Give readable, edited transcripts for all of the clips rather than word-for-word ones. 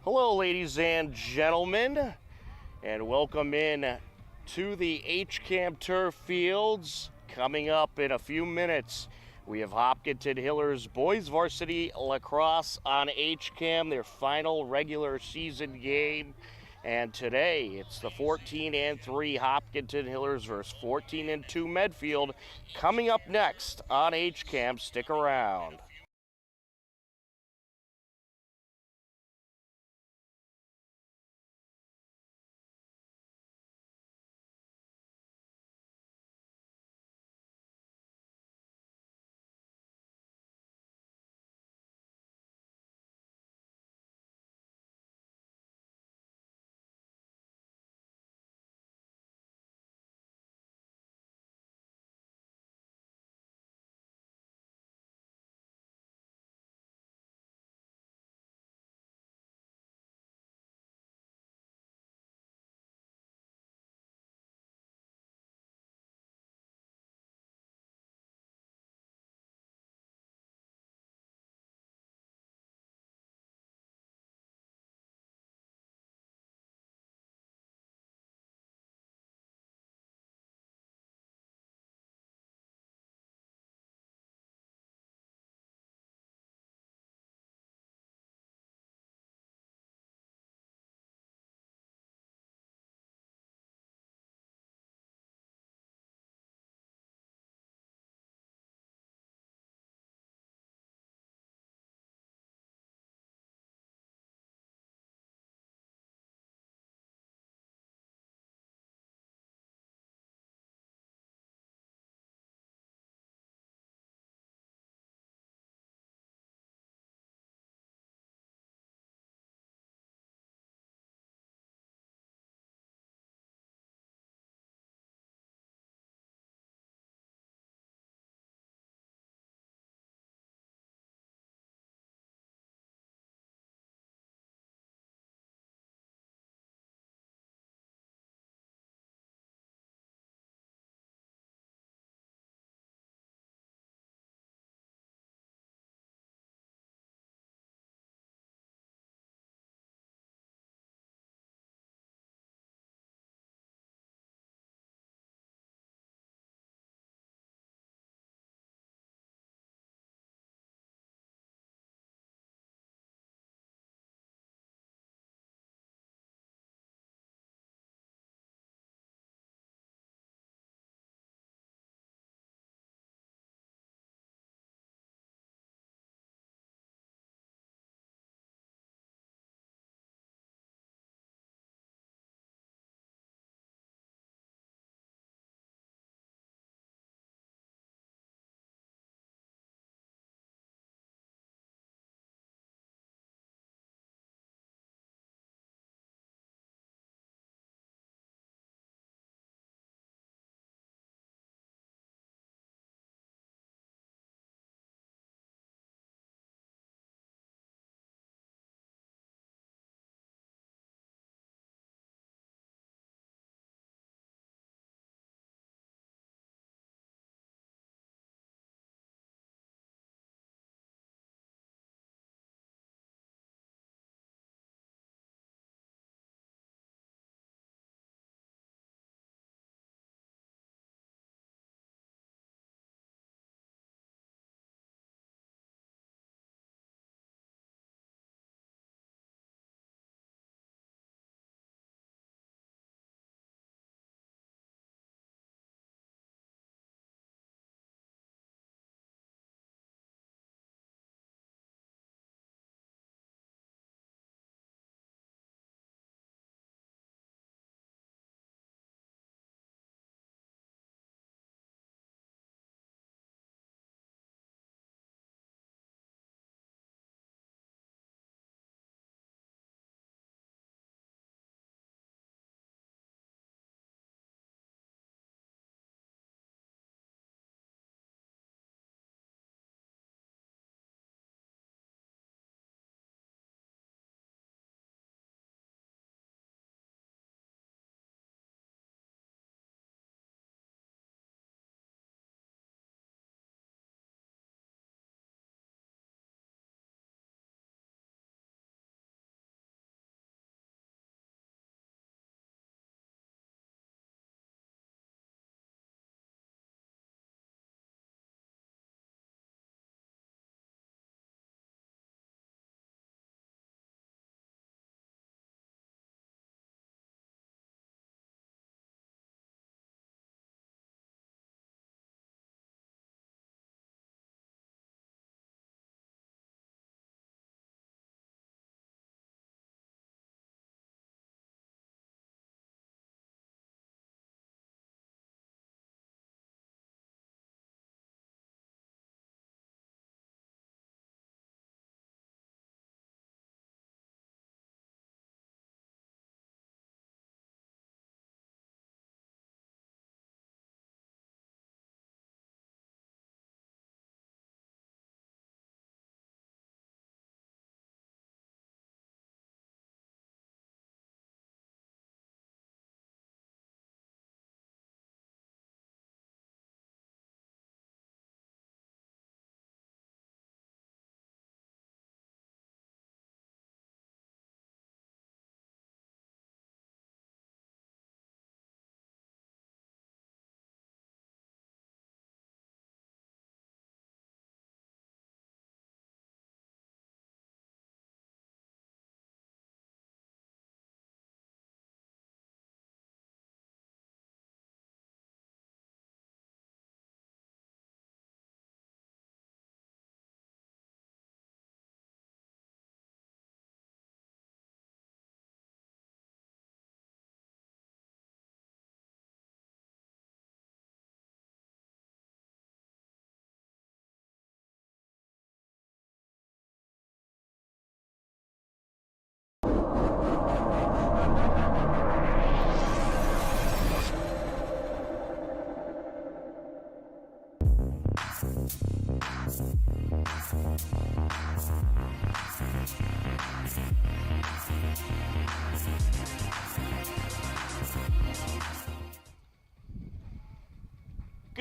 Hello, ladies and gentlemen, and welcome in to the HCAM Turf Fields. Coming up in a few minutes, we have Hopkinton Hillers Boys Varsity Lacrosse on HCAM, their final regular season game. And today, it's the 14-3 Hopkinton Hillers versus 14-2 Medfield. Coming up next on HCAM, stick around.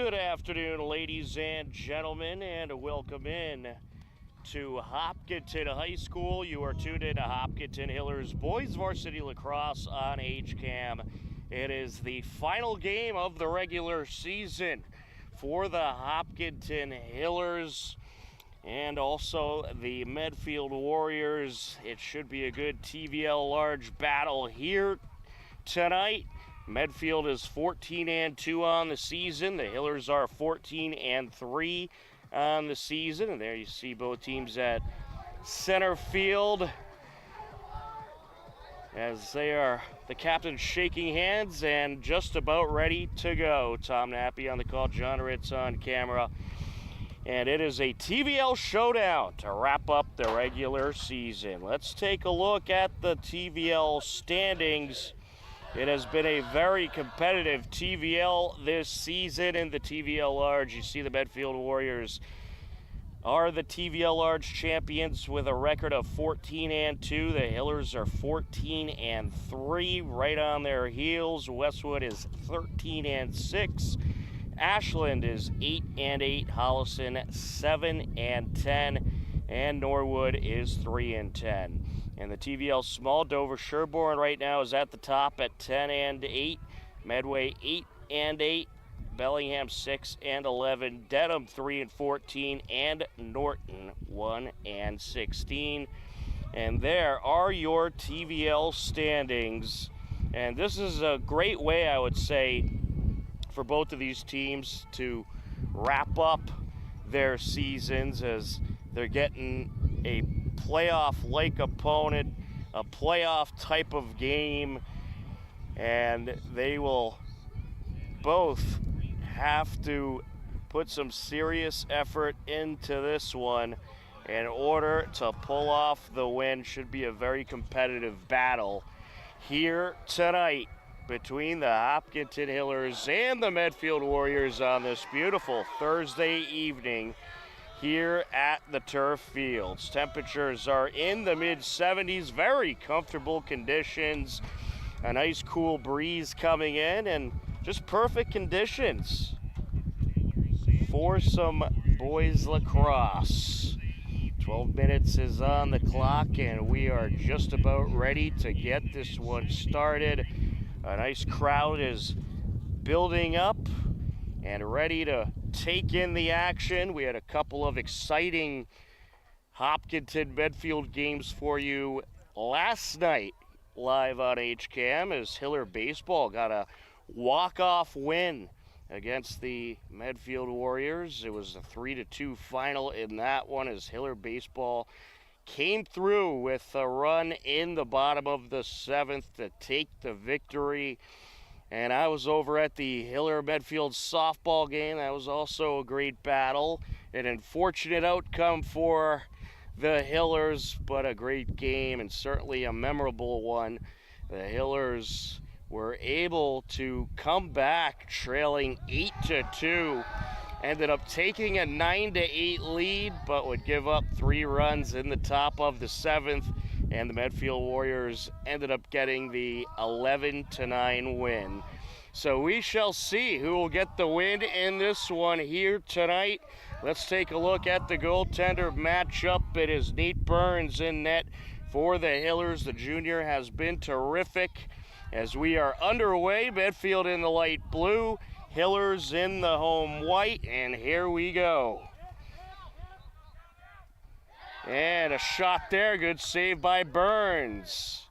Good afternoon, ladies and gentlemen, and welcome in to Hopkinton High School. You are tuned in to Hopkinton Hillers Boys Varsity Lacrosse on HCAM. It is the final game of the regular season for the Hopkinton Hillers and also the Medfield Warriors. It should be a good TVL large battle here tonight. Medfield is 14-2 on the season. The Hillers are 14-3 on the season. And there you see both teams at center field as they are the captains shaking hands and just about ready to go. Tom Nappy on the call, John Ritz on camera. And it is a TVL showdown to wrap up the regular season. Let's take a look at the TVL standings. It has been a very competitive TVL this season in the TVL Large. You see the Medfield Warriors are the TVL Large champions with a record of 14-2. The Hillers are 14-3, right on their heels. Westwood is 13-6. Ashland is 8-8. Holliston 7-10. And Norwood is 3-10. And the TVL Small, Dover Sherborne right now is at the top at 10-8. Medway 8-8. Bellingham 6-11. Dedham 3-14. And Norton 1-16. And there are your TVL standings. And this is a great way, I would say, for both of these teams to wrap up their seasons as they're getting a playoff-like opponent, a playoff type of game, and they will both have to put some serious effort into this one in order to pull off the win. Should be a very competitive battle here tonight between the Hopkinton Hillers and the Medfield Warriors on this beautiful Thursday evening here at the turf fields. Temperatures are in the mid-70s, very comfortable conditions, a nice cool breeze coming in, and just perfect conditions for some boys lacrosse. 12 minutes is on the clock, and we are just about ready to get this one started. A nice crowd is building up and ready to take in the action. We had a couple of exciting Hopkinton Medfield games for you last night live on HCAM as Hiller Baseball got a walk-off win against the Medfield Warriors. It was a 3-2 final in that one as Hiller Baseball came through with a run in the bottom of the seventh to take the victory. And I was over at the Hiller Medfield softball game. That was also a great battle. An unfortunate outcome for the Hillers, but a great game and certainly a memorable one. The Hillers were able to come back trailing 8-2. Ended up taking a 9-8 lead, but would give up 3 runs in the top of the seventh. And the Medfield Warriors ended up getting the 11-9 win. So we shall see who will get the win in this one here tonight. Let's take a look at the goaltender matchup. It is Nate Burns in net for the Hillers. The junior has been terrific as we are underway. Medfield in the light blue, Hillers in the home white, and here we go. And a shot there, good save by Burns.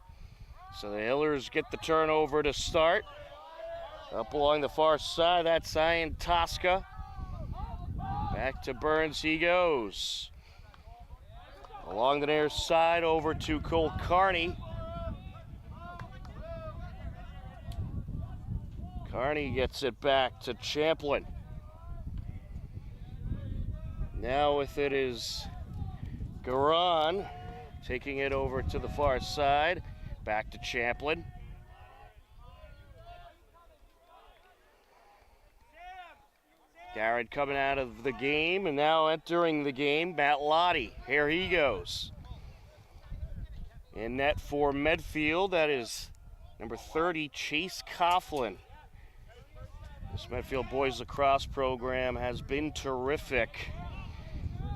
So the Hillers get the turnover to start. Up along the far side, that's Ian Tosca. Back to Burns he goes. Along the near side, over to Cole Carney. Carney gets it back to Champlin. Now with it is Garan taking it over to the far side. Back to Champlin. Garrett coming out of the game, and now entering the game, Matt Lottie. Here he goes. In net for Medfield, that is number 30, Chase Coughlin. This Medfield boys lacrosse program has been terrific.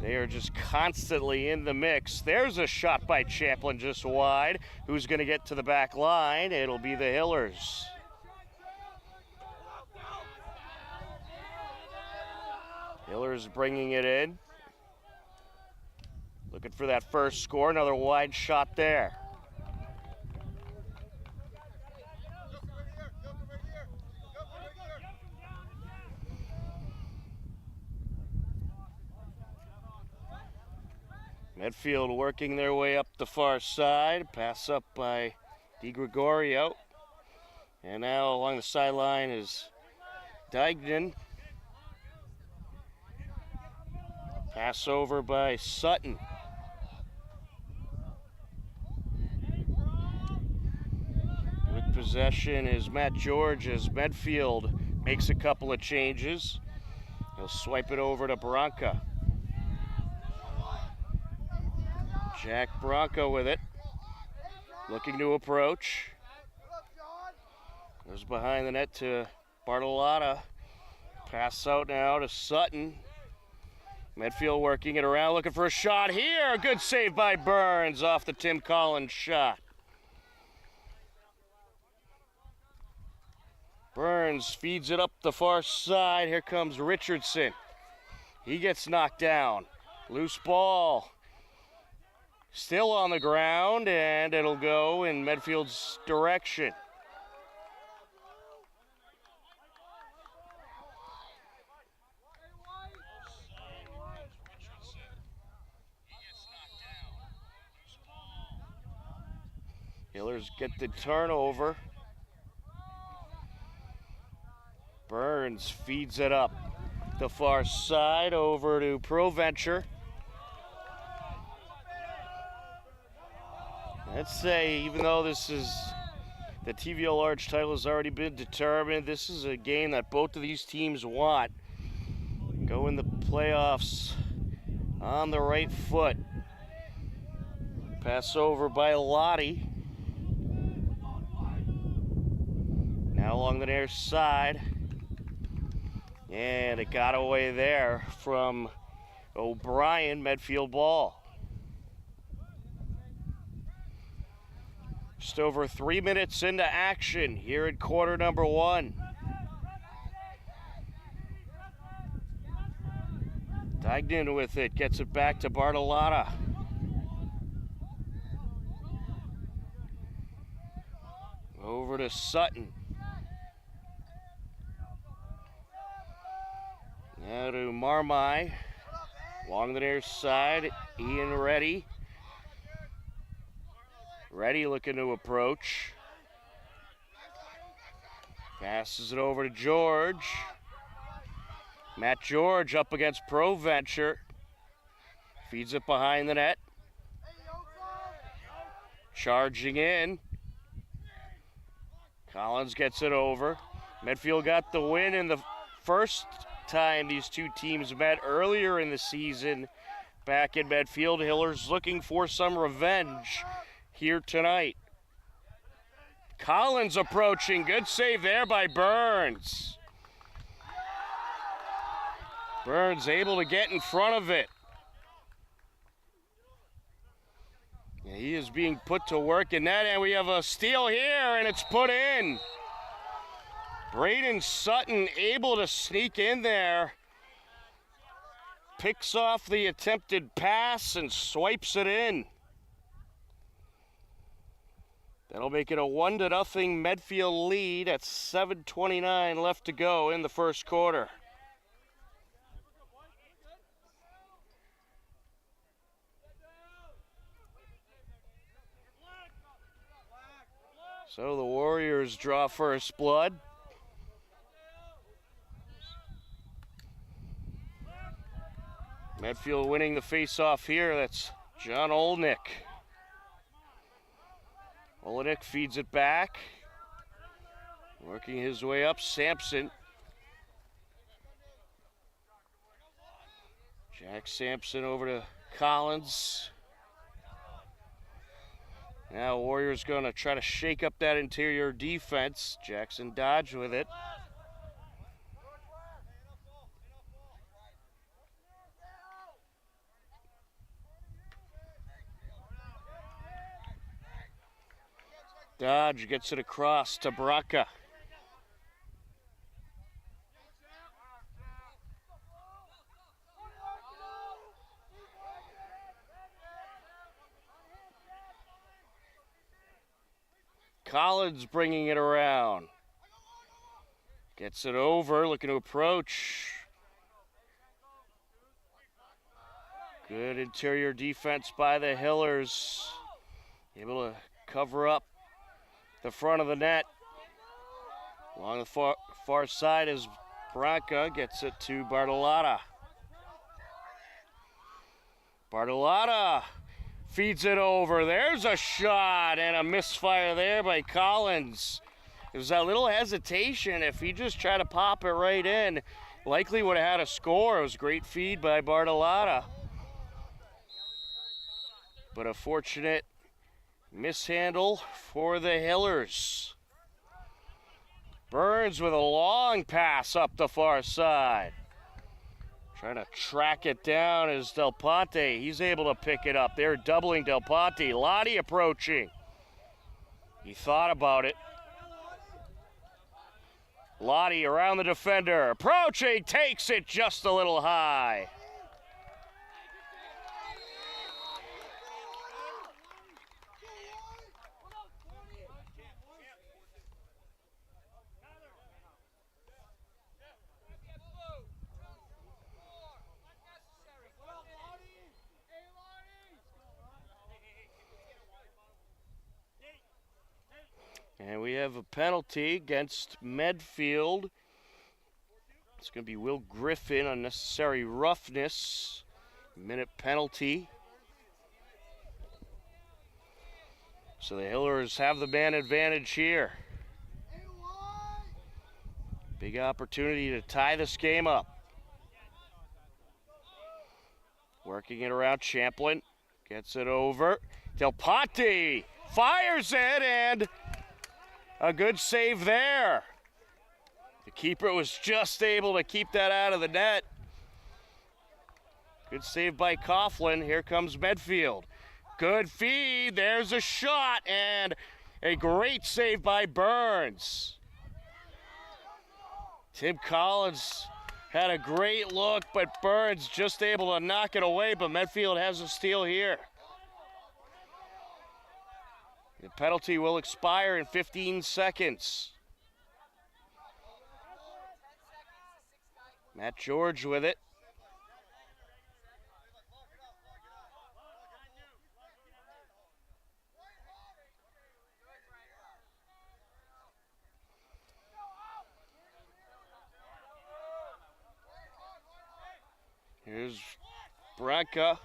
They are just constantly in the mix. There's a shot by Champlin just wide. Who's going to get to the back line? It'll be the Hillers. Hillers bringing it in. Looking for that first score. Another wide shot there. Medfield working their way up the far side. Pass up by DiGregorio. And now along the sideline is Dignan. Pass over by Sutton. With possession is Matt George as Medfield makes a couple of changes. He'll swipe it over to Branca. Jack Branca with it, looking to approach. Goes behind the net to Bartolotta. Pass out now to Sutton. Medfield working it around, looking for a shot here. Good save by Burns off the Tim Collins shot. Burns feeds it up the far side. Here comes Richardson. He gets knocked down. Loose ball. Still on the ground, and it'll go in Medfield's direction. Hillers get the turnover. Burns feeds it up the far side over to Proventure. Let's say, even though this is the TVL Large title has already been determined, this is a game that both of these teams want. Go in the playoffs on the right foot. Pass over by Lottie. Now along the near side. And it got away there from O'Brien. Medfield ball. Just over 3 minutes into action here in quarter number one. Dignan with it, gets it back to Bartolotta. Over to Sutton. Now to Marmai. Along the near side, Ian Reddy. Reddy looking to approach. Passes it over to George. Matt George up against Proventure. Feeds it behind the net. Charging in. Collins gets it over. Medfield got the win in the first time these two teams met earlier in the season back in Medfield. Hillers looking for some revenge here tonight. Collins approaching. Good save there by Burns. Burns able to get in front of it. And he is being put to work in that, and we have a steal here, and it's put in. Braden Sutton able to sneak in there. Picks off the attempted pass and swipes it in. That'll make it a 1-0 Medfield lead at 7:29 left to go in the first quarter. So the Warriors draw first blood. Medfield winning the face-off here. That's John Olnick. Olnick feeds it back. Working his way up, Sampson. Jack Sampson over to Collins. Now Warriors going to try to shake up that interior defense. Jackson Dodge with it. Dodge gets it across to Braca. Collins bringing it around. Gets it over, looking to approach. Good interior defense by the Hillers. Able to cover up the front of the net. Along the far side is Braca, gets it to Bartolotta. Bartolotta feeds it over. There's a shot and a misfire there by Collins. There's a little hesitation. If he just tried to pop it right in, likely would have had a score. It was a great feed by Bartolotta. But a fortunate mishandle for the Hillers. Burns with a long pass up the far side. Trying to track it down is Del Ponte. He's able to pick it up. They're doubling Del Ponte. Lottie approaching. He thought about it. Lottie around the defender. Approaching, takes it just a little high. And we have a penalty against Medfield. It's going to be Will Griffin, unnecessary roughness. Minute penalty. So the Hillers have the man advantage here. Big opportunity to tie this game up. Working it around Champlin. Gets it over. Del Ponte fires it, and a good save there. The keeper was just able to keep that out of the net. Good save by Coughlin. Here comes Medfield. Good feed. There's a shot and a great save by Burns. Tim Collins had a great look, but Burns just able to knock it away, but Medfield has a steal here. The penalty will expire in 15 seconds. Matt George with it. Here's Braca.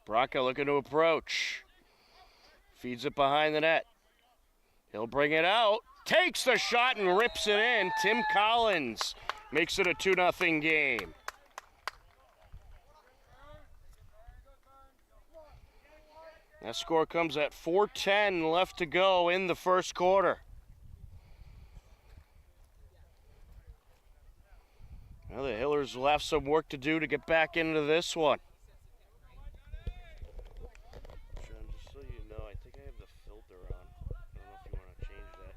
Braca looking to approach. Feeds it behind the net. He'll bring it out. Takes the shot and rips it in. Tim Collins makes it a 2-0 game. That score comes at 4:10 left to go in the first quarter. Well, the Hillers will have some work to do to get back into this one. Sean, just so you know, I think I have the filter on. I don't know if you want to change that.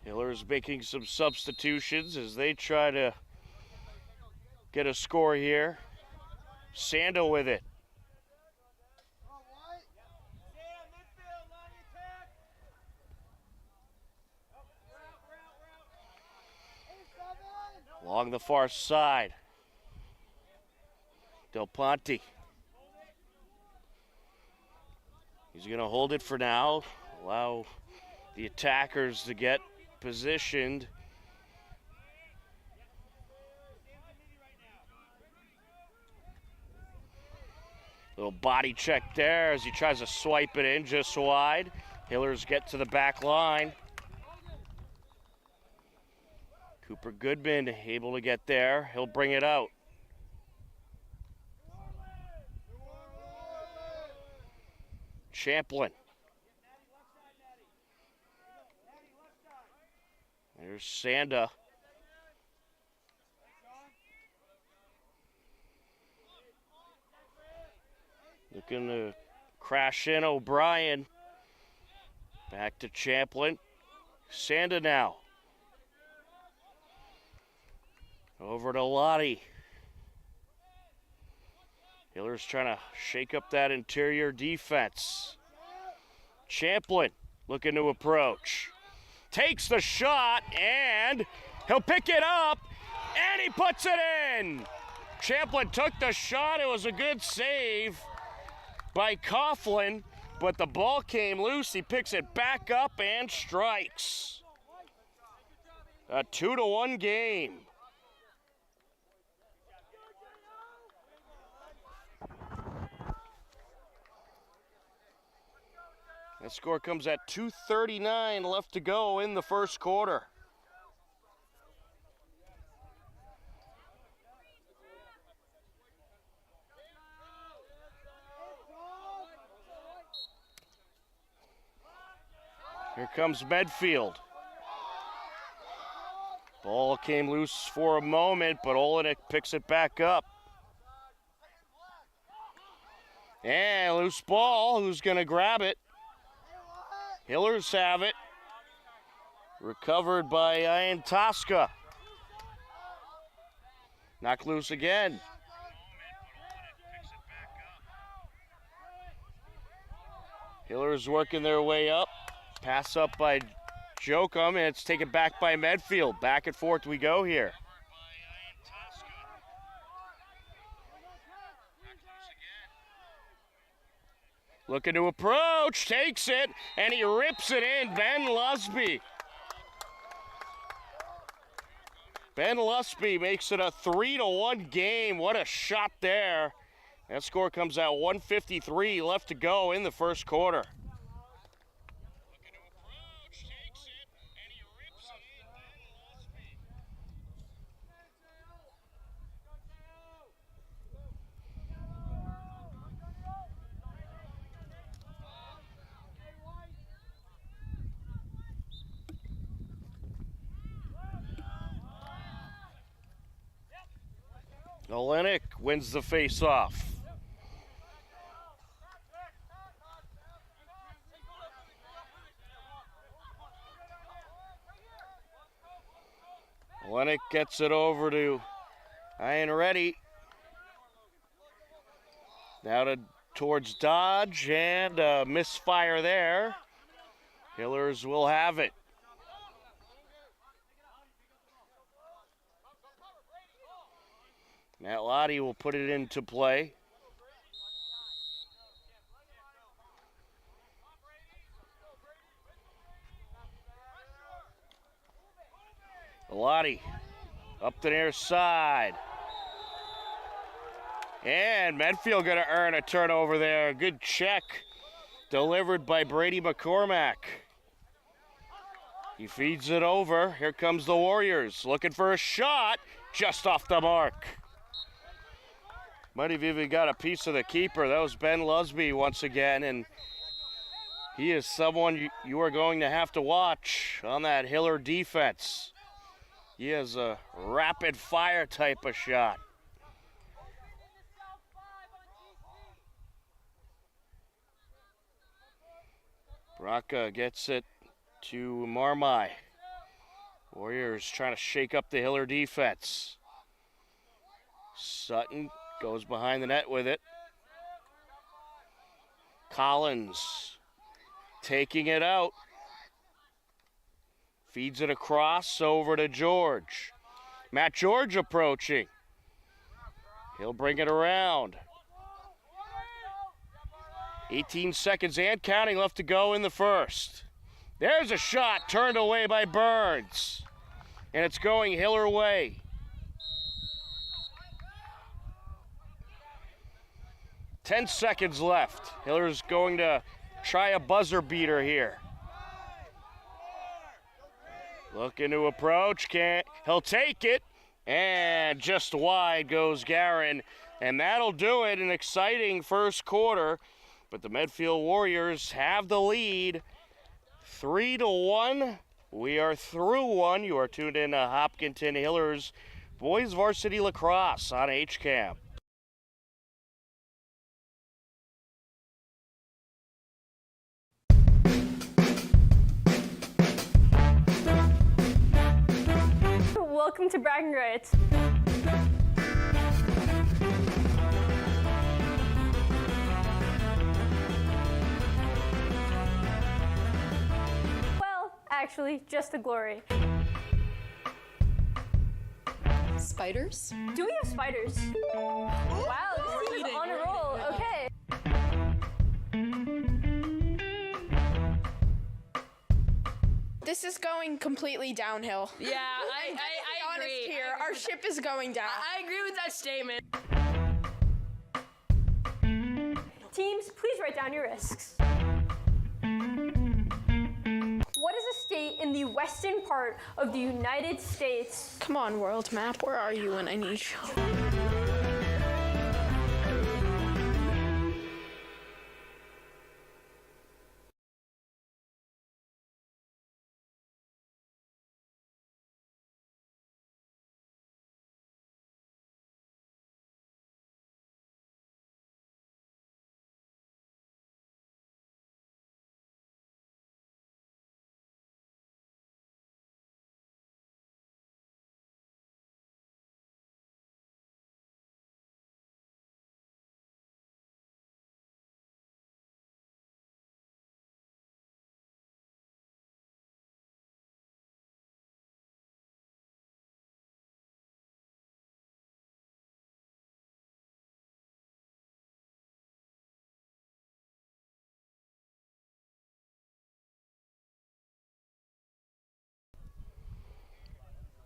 Hillers making some substitutions as they try to get a score here. Sando with it. Along the far side. Del Ponte. He's going to hold it for now. Allow the attackers to get positioned. Little body check there as he tries to swipe it in just wide. Hillers get to the back line. Cooper Goodman able to get there. He'll bring it out. Champlin. There's Sanda. Looking to crash in O'Brien. Back to Champlin. Sanda now. Over to Lottie. Hillers trying to shake up that interior defense. Champlin looking to approach. Takes the shot, and he'll pick it up, and he puts it in. Champlin took the shot. It was a good save by Coughlin, but the ball came loose. He picks it back up and strikes. A 2-1 game. That score comes at 2:39 left to go in the first quarter. Here comes Medfield. Ball came loose for a moment, but Olenek picks it back up. And loose ball, who's gonna grab it? Hillers have it. Recovered by Ian Tosca. Knocked loose again. Hillers working their way up. Pass up by Jokum, and it's taken back by Medfield. Back and forth we go here. Looking to approach, takes it, and he rips it in. Ben Lusby. Ben Lusby makes it a 3-1 game. What a shot there. That score comes out 1:53 left to go in the first quarter. Olenek wins the face-off. Olenek gets it over to Ian Reddy. Now towards Dodge, and a misfire there. Hillers will have it. Matt Lottie will put it into play. Lottie up the near side. And Medfield going to earn a turnover there. Good check delivered by Brady McCormack. He feeds it over. Here comes the Warriors looking for a shot just off the mark. Might have even got a piece of the keeper. That was Ben Lusby once again, and he is someone you are going to have to watch on that Hiller defense. He has a rapid fire type of shot. Braca gets it to Marmai. Warriors trying to shake up the Hiller defense. Sutton goes behind the net with it. Collins taking it out. Feeds it across over to George. Matt George approaching. He'll bring it around. 18 seconds and counting left to go in the first. There's a shot turned away by Burns. And it's going Hiller way. Ten seconds left. Hiller's going to try a buzzer beater here. Looking to approach, he'll take it, and just wide goes Garin, and that'll do it. An exciting first quarter. but the Medfield Warriors have the lead 3-1. We are through one. You are tuned in to Hopkinton Hillers Boys Varsity Lacrosse on HCAM. Welcome to Bragging Rights. Well, actually, just the glory. Spiders? Do we have spiders? Wow, this is on a roll. Okay. This is going completely downhill. Yeah, I agree. Honest here, our ship is going down. I agree with that statement. Teams, please write down your risks. What is a state in the western part of the United States? Come on, world map, where are you when I need you?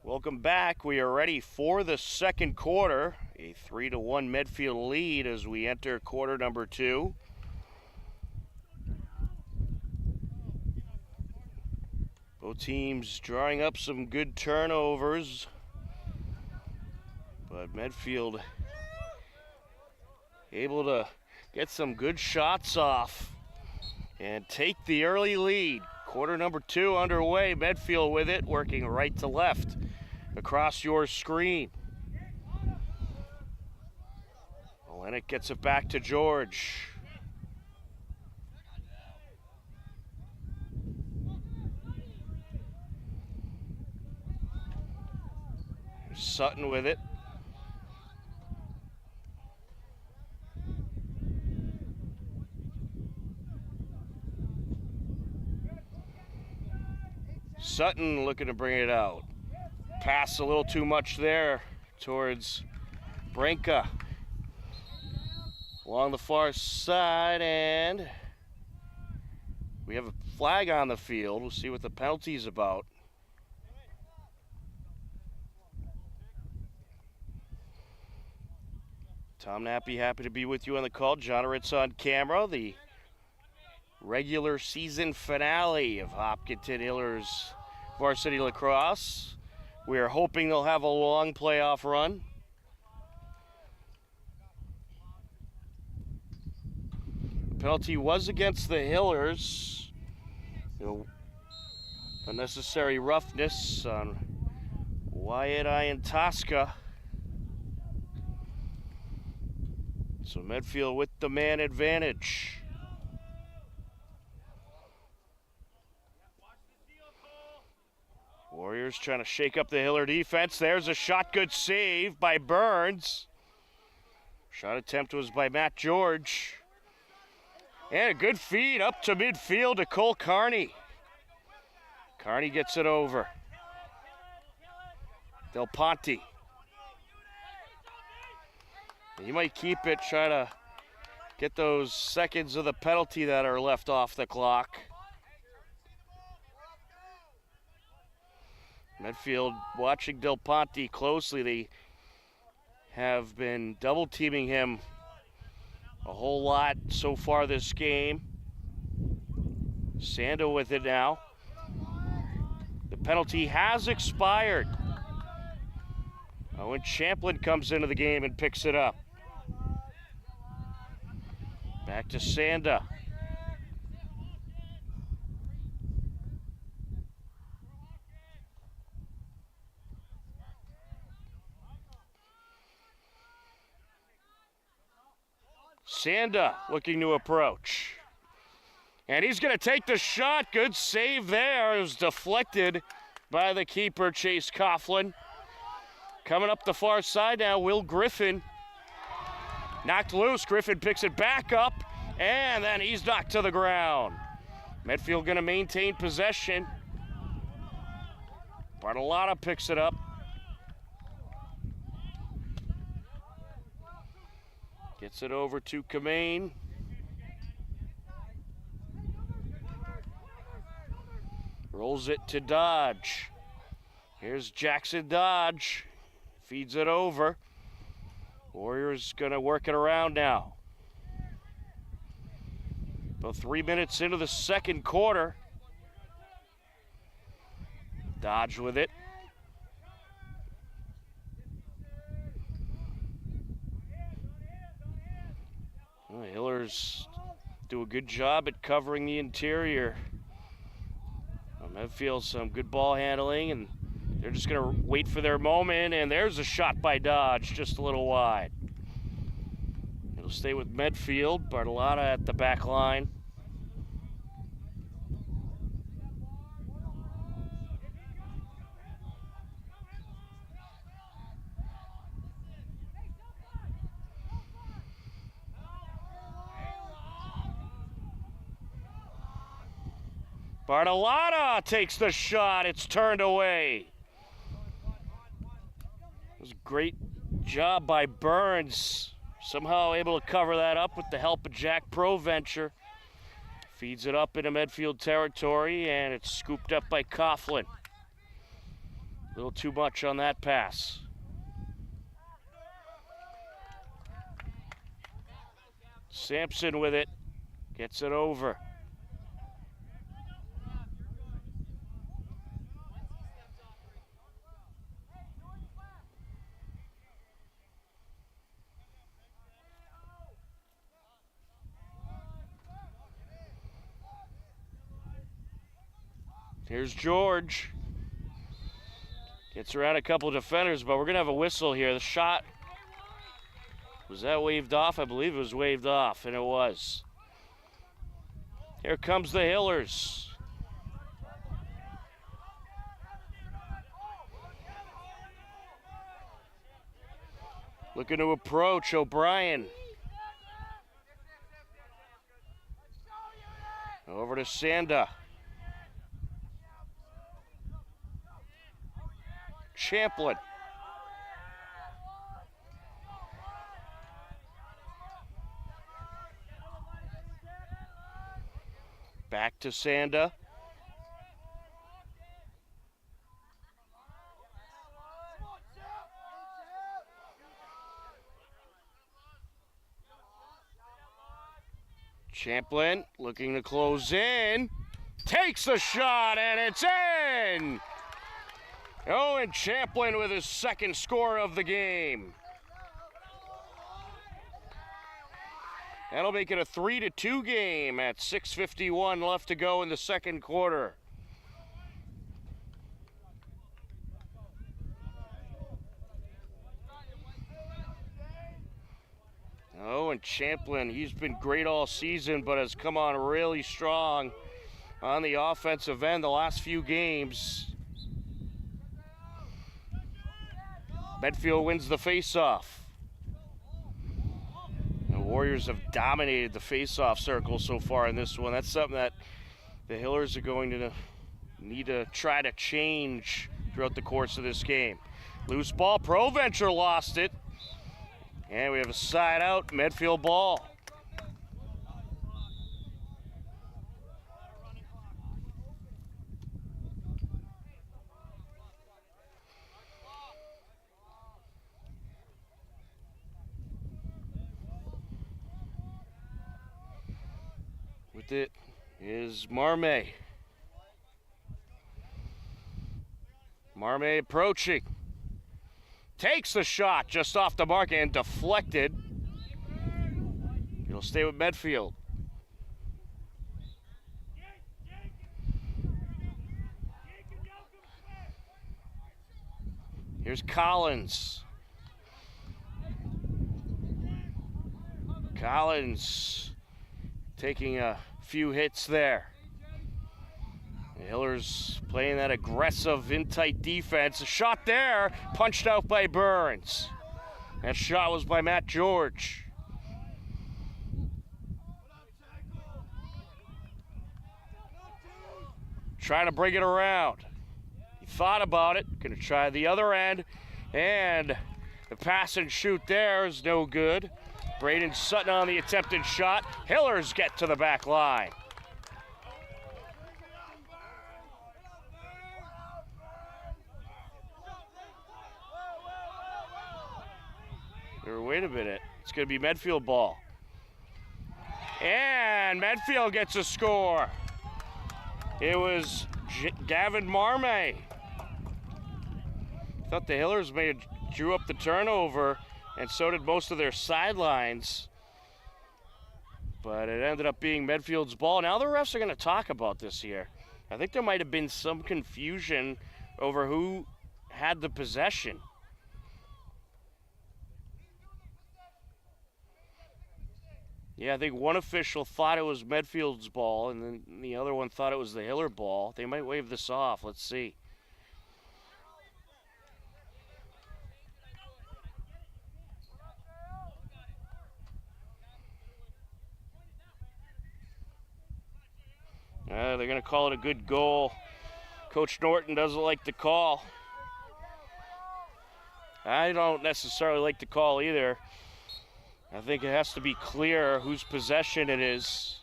Welcome back. We are ready for the second quarter. A 3-1 Medfield lead as we enter quarter number 2. Both teams drawing up some good turnovers, but Medfield able to get some good shots off and take the early lead. Quarter number 2 underway. Medfield with it, working right to left across your screen. Olenek gets it back to George. Sutton with it. Sutton looking to bring it out. Pass a little too much there towards Branca. Along the far side, and we have a flag on the field. We'll see what the penalty's about. Tom Nappy, happy to be with you on the call. John Ritz on camera. The regular season finale of Hopkinton Hillers Varsity Lacrosse. We are hoping they'll have a long playoff run. The penalty was against the Hillers. Unnecessary roughness on Wyatt Ian-Tosca. So Medfield with the man advantage. Warriors trying to shake up the Hiller defense. There's a shot, good save by Burns. Shot attempt was by Matt George. And a good feed up to midfield to Cole Carney. Carney gets it over. Del Ponte. He might keep it, try to get those seconds of the penalty that are left off the clock. Medfield watching Del Ponte closely. They have been double teaming him a whole lot so far this game. Sando with it now. The penalty has expired. Owen Champlin comes into the game and picks it up. Back to Sanda. Sanda looking to approach. And he's going to take the shot. Good save there. It was deflected by the keeper, Chase Coughlin. Coming up the far side now, Will Griffin. Knocked loose. Griffin picks it back up, and then he's knocked to the ground. Medfield going to maintain possession. Bartolotta picks it up. Gets it over to Kamain. Rolls it to Dodge. Here's Jackson Dodge. Feeds it over. Warriors gonna work it around now. About 3 minutes into the second quarter. Dodge with it. Well, the Hillers do a good job at covering the interior. Medfield some good ball handling, and they're just going to wait for their moment, and there's a shot by Dodge, just a little wide. It'll stay with Medfield. Bartolotta at the back line. Bartolotta takes the shot. It's turned away. It was a great job by Burns. Somehow able to cover that up with the help of Jack Proventure. Feeds it up into Medfield territory, and it's scooped up by Coughlin. A little too much on that pass. Sampson with it. Gets it over. Here's George. Gets around a couple of defenders, but we're going to have a whistle here. The shot, was that waved off? I believe it was waved off, and it was. Here comes the Hillers. Looking to approach O'Brien. Over to Sanda. Champlin. Back to Sanda. Champlin looking to close in. Takes the shot, and it's in! Owen Champlin with his second score of the game. That'll make it a 3-2 game at 6:51 left to go in the second quarter. Owen Champlin, he's been great all season, but has come on really strong on the offensive end the last few games. Medfield wins the face-off. The Warriors have dominated the face-off circle so far in this one. That's something that the Hillers are going to need to try to change throughout the course of this game. Loose ball, Proventure lost it. And we have a side out, Medfield ball. With it is Marme. Marme approaching. Takes the shot just off the mark and deflected. It'll stay with Medfield. Here's Collins. Collins taking a few hits there. The Hillers playing that aggressive, in-tight defense. A shot there, punched out by Burns. That shot was by Matt George. Trying to bring it around. He thought about it, gonna try the other end, and the pass and shoot there is no good. Braden Sutton on the attempted shot. Hillers get to the back line. Or wait a minute, it's gonna be Medfield ball. And Medfield gets a score. It was Gavin Marmay. Thought the Hillers may have drew up the turnover, and so did most of their sidelines. But it ended up being Medfield's ball. Now the refs are going to talk about this here. I think there might have been some confusion over who had the possession. Yeah, I think one official thought it was Medfield's ball, and then the other one thought it was the Hiller ball. They might wave this off. Let's see. They're going to call it a good goal. Coach Norton doesn't like the call. I don't necessarily like the call either. I think it has to be clear whose possession it is.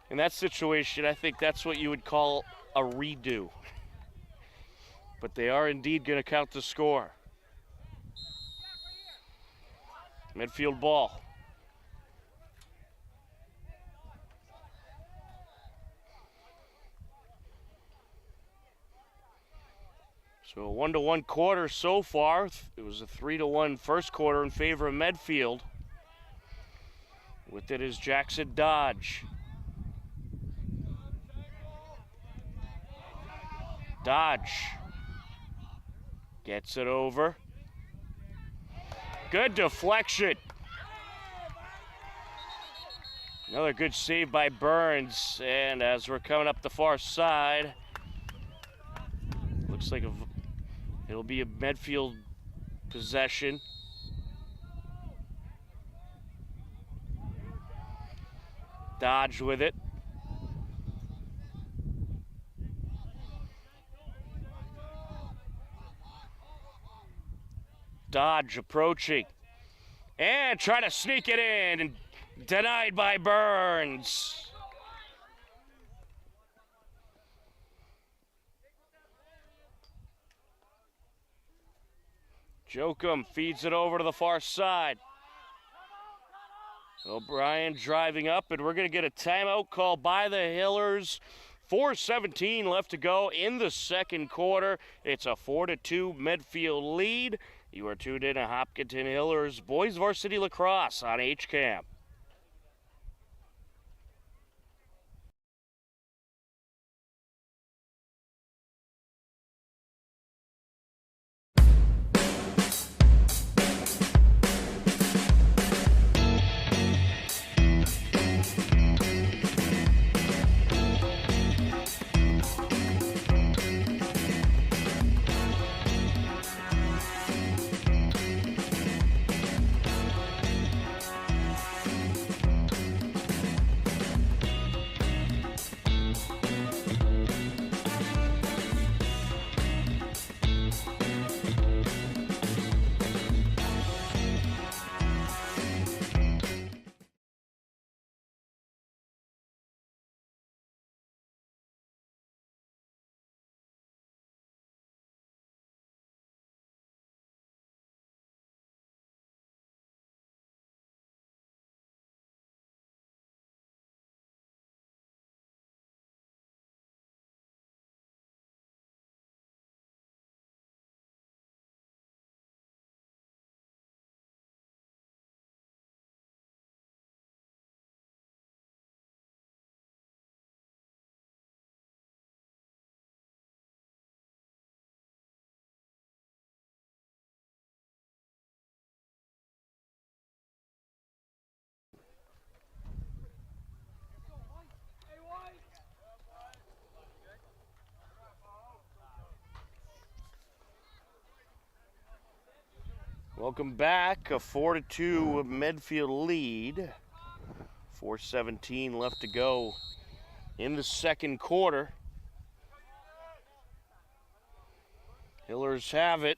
In that situation, I think that's what you would call a redo. But they are indeed going to count the score. Medfield ball. So a 1-1 quarter so far. It was a 3-1 first quarter in favor of Medfield. With it is Jackson Dodge. Dodge gets it over. Good deflection. Another good save by Burns. And as we're coming up the far side, looks like it'll be a Medfield possession. Dodge with it. Dodge approaching. And trying to sneak it in. And denied by Burns. Jokum feeds it over to the far side. O'Brien driving up, and we're going to get a timeout call by the Hillers. 4:17 left to go in the second quarter. It's a 4-2 Medfield lead. You are tuned in to Hopkinton Hillers Boys Varsity Lacrosse on HCAM. Welcome back. A 4-2 Medfield lead. 4:17 left to go in the second quarter. Hillers have it.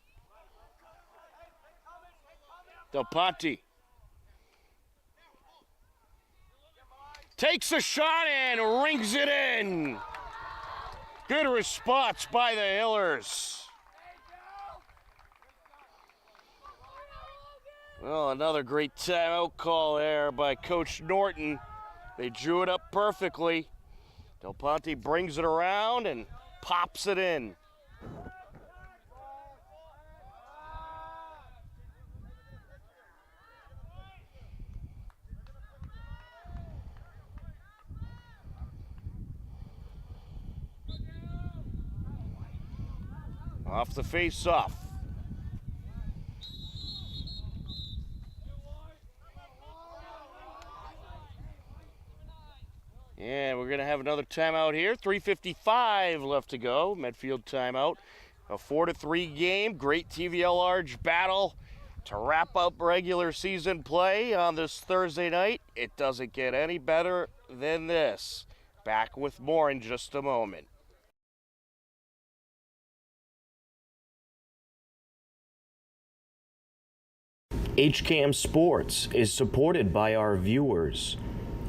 Del Ponte takes a shot and rings it in. Good response by the Hillers. Well, another great timeout call there by Coach Norton. They drew it up perfectly. Del Ponte brings it around and pops it in. Off the face-off. And we're going to have another timeout here. 3:55 left to go. Medfield timeout. A 4-3 game. Great TVL large battle to wrap up regular season play on this Thursday night. It doesn't get any better than this. Back with more in just a moment. HCAM Sports is supported by our viewers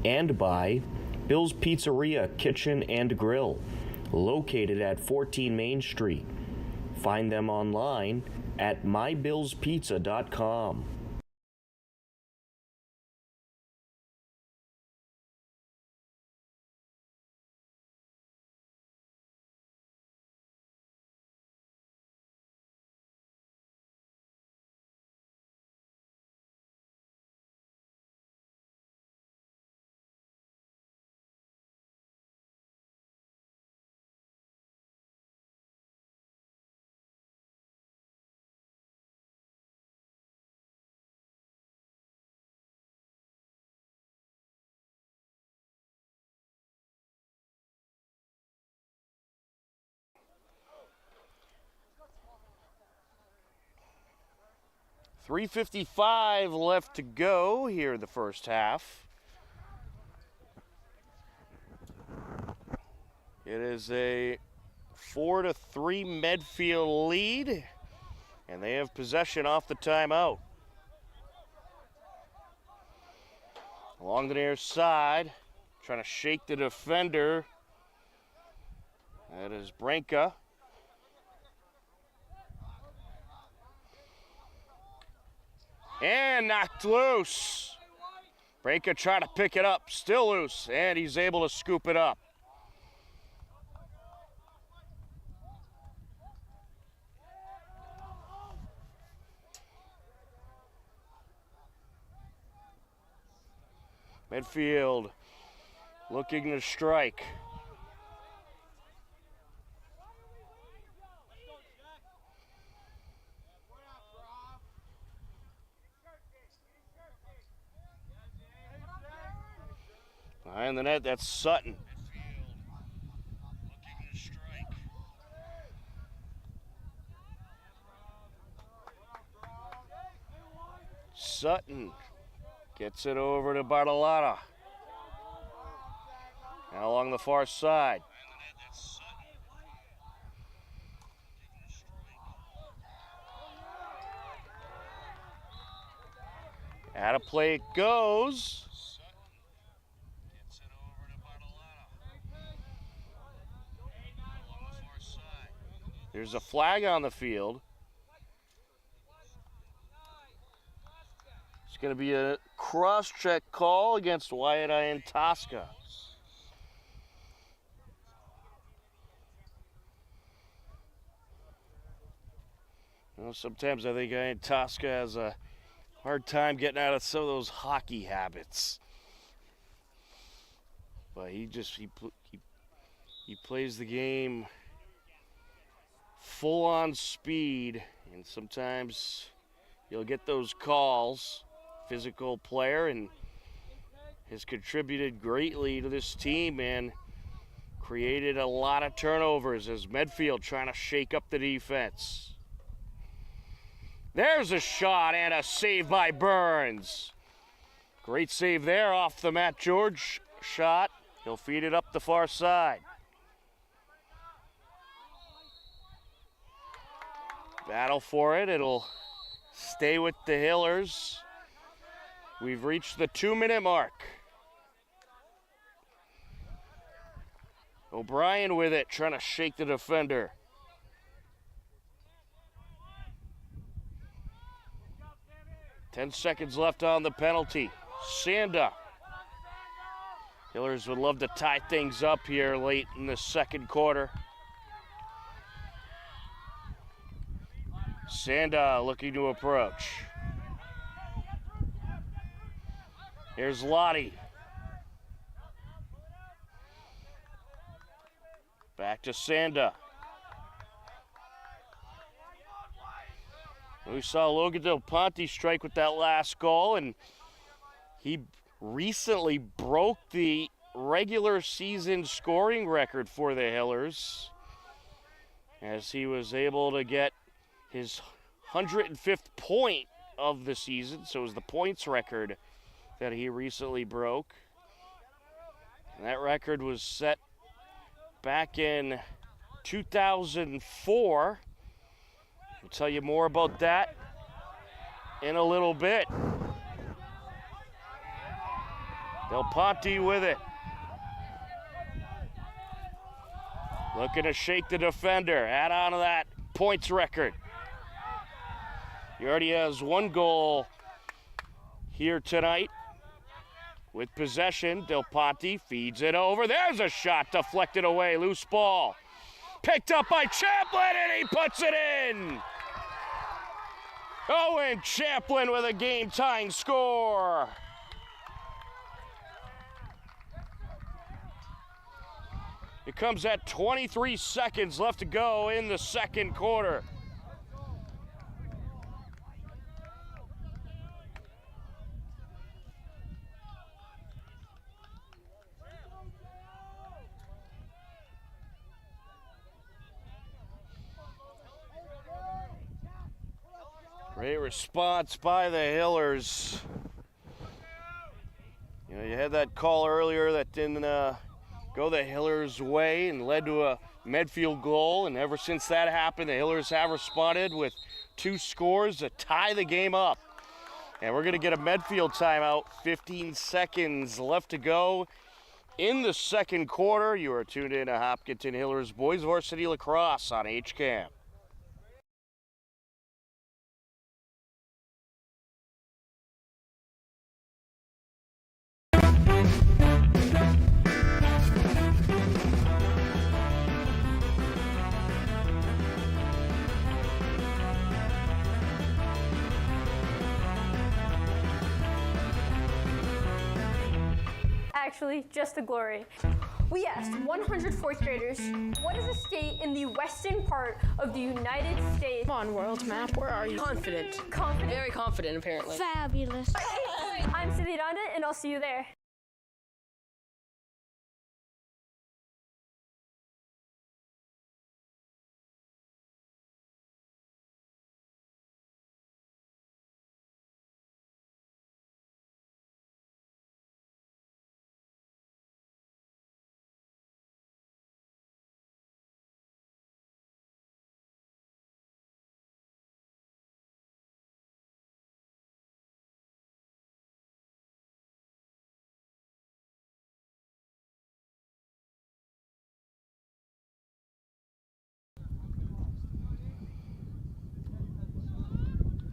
and by Bill's Pizzeria Kitchen and Grill, located at 14 Main Street. Find them online at mybillspizza.com. .355 left to go here in the first half. It is a 4-3 Medfield lead, and they have possession off the timeout. Along the near side, trying to shake the defender. That is Branca. And knocked loose. Branca trying to pick it up, still loose, and he's able to scoop it up. Medfield looking to strike. Behind the net, that's Sutton. Looking to strike. Sutton gets it over to Bartolotta. And along the far side. Out of play it goes. There's a flag on the field. It's going to be a cross-check call against Wyatt Ian-Tosca. You know, sometimes I think Ian-Tosca has a hard time getting out of some of those hockey habits. But he plays the game full on speed, and sometimes you'll get those calls. Physical player, and has contributed greatly to this team and created a lot of turnovers as Medfield trying to shake up the defense. There's a shot and a save by Burns. Great save there off the Matt George shot. He'll feed it up the far side. Battle for it. It'll stay with the Hillers. We've reached the 2-minute mark. O'Brien with it, trying to shake the defender. Ten seconds left on the penalty. Sanda. Hillers would love to tie things up here late in the second quarter. Sanda looking to approach. Here's Lottie. Back to Sanda. We saw Logan Del Ponte strike with that last goal, and he recently broke the regular season scoring record for the Hillers as he was able to get his 105th point of the season. So it was the points record that he recently broke. And that record was set back in 2004. We'll tell you more about that in a little bit. Del Ponte with it. Looking to shake the defender, add on to that points record. He already has one goal here tonight. With possession, Del Ponte feeds it over. There's a shot deflected away, loose ball. Picked up by Champlin, and he puts it in. Owen Champlin with a game-tying score. It comes at 23 seconds left to go in the second quarter. Great response by the Hillers. You know, you had that call earlier that didn't go the Hillers' way and led to a Medfield goal, and ever since that happened, the Hillers have responded with 2 scores to tie the game up. And we're going to get a Medfield timeout. 15 seconds left to go in the second quarter. You are tuned in to Hopkinton Hillers Boys Varsity Lacrosse on HCAM. Actually, just the glory. We asked 100 fourth graders, what is a state in the western part of the United States? Come on, world map, where are you? Confident. Confident? Very confident, apparently. Fabulous. I'm Cindy Donda, and I'll see you there.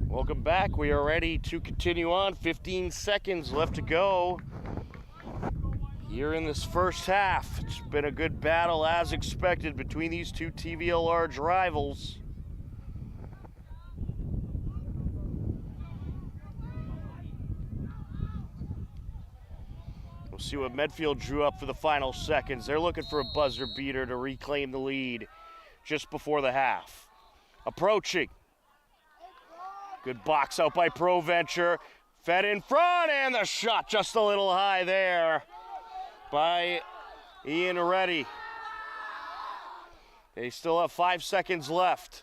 Welcome back. We are ready to continue on. 15 seconds left to go here in this first half. It's been a good battle as expected between these two TVL large rivals. We'll see what Medfield drew up for the final seconds. They're looking for a buzzer beater to reclaim the lead just before the half. Approaching. Good box out by ProVenture. Fed in front, and the shot just a little high there by Ian Reddy. They still have 5 seconds left.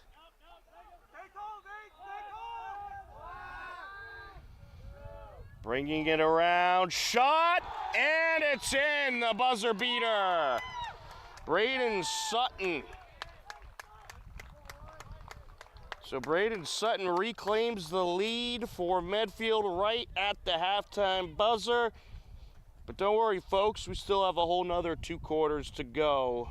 Bringing it around, shot, and it's in, the buzzer beater. Braden Sutton. So Braden Sutton reclaims the lead for Medfield right at the halftime buzzer. But don't worry, folks, we still have a whole nother 2 quarters to go.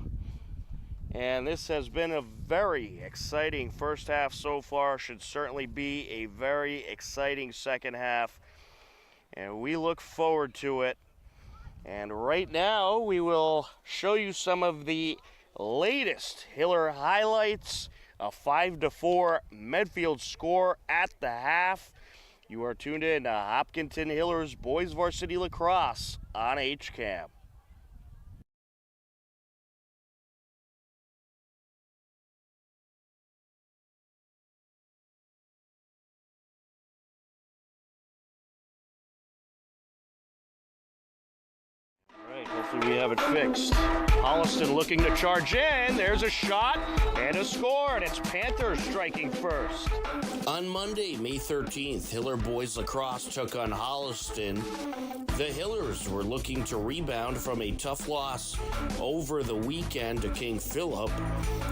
And this has been a very exciting first half so far. Should certainly be a very exciting second half. And we look forward to it. And right now, we will show you some of the latest Hiller highlights. A 5-4 Medfield score at the half. You are tuned in to Hopkinton Hillers Boys Varsity Lacrosse on HCAM. All right, hopefully we have it fixed. Holliston looking to charge in. There's a shot and a score, and it's Panthers striking first. On Monday, May 13th, Hiller Boys Lacrosse took on Holliston. The Hillers were looking to rebound from a tough loss over the weekend to King Philip.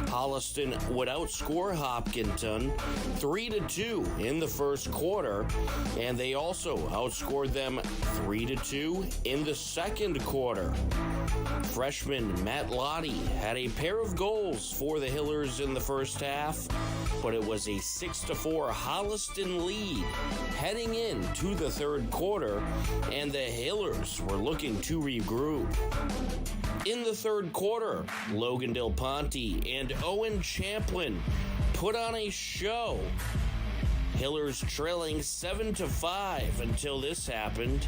Holliston would outscore Hopkinton 3-2 in the first quarter, and they also outscored them 3-2 in the second quarter. Freshman Matt Lottie had a pair of goals for the Hillers in the first half, but it was a 6-4 Holliston lead heading into the third quarter, and the Hillers were looking to regroup. In the third quarter, Logan Del Ponte and Owen Champlin put on a show. Hillers trailing 7-5 until this happened.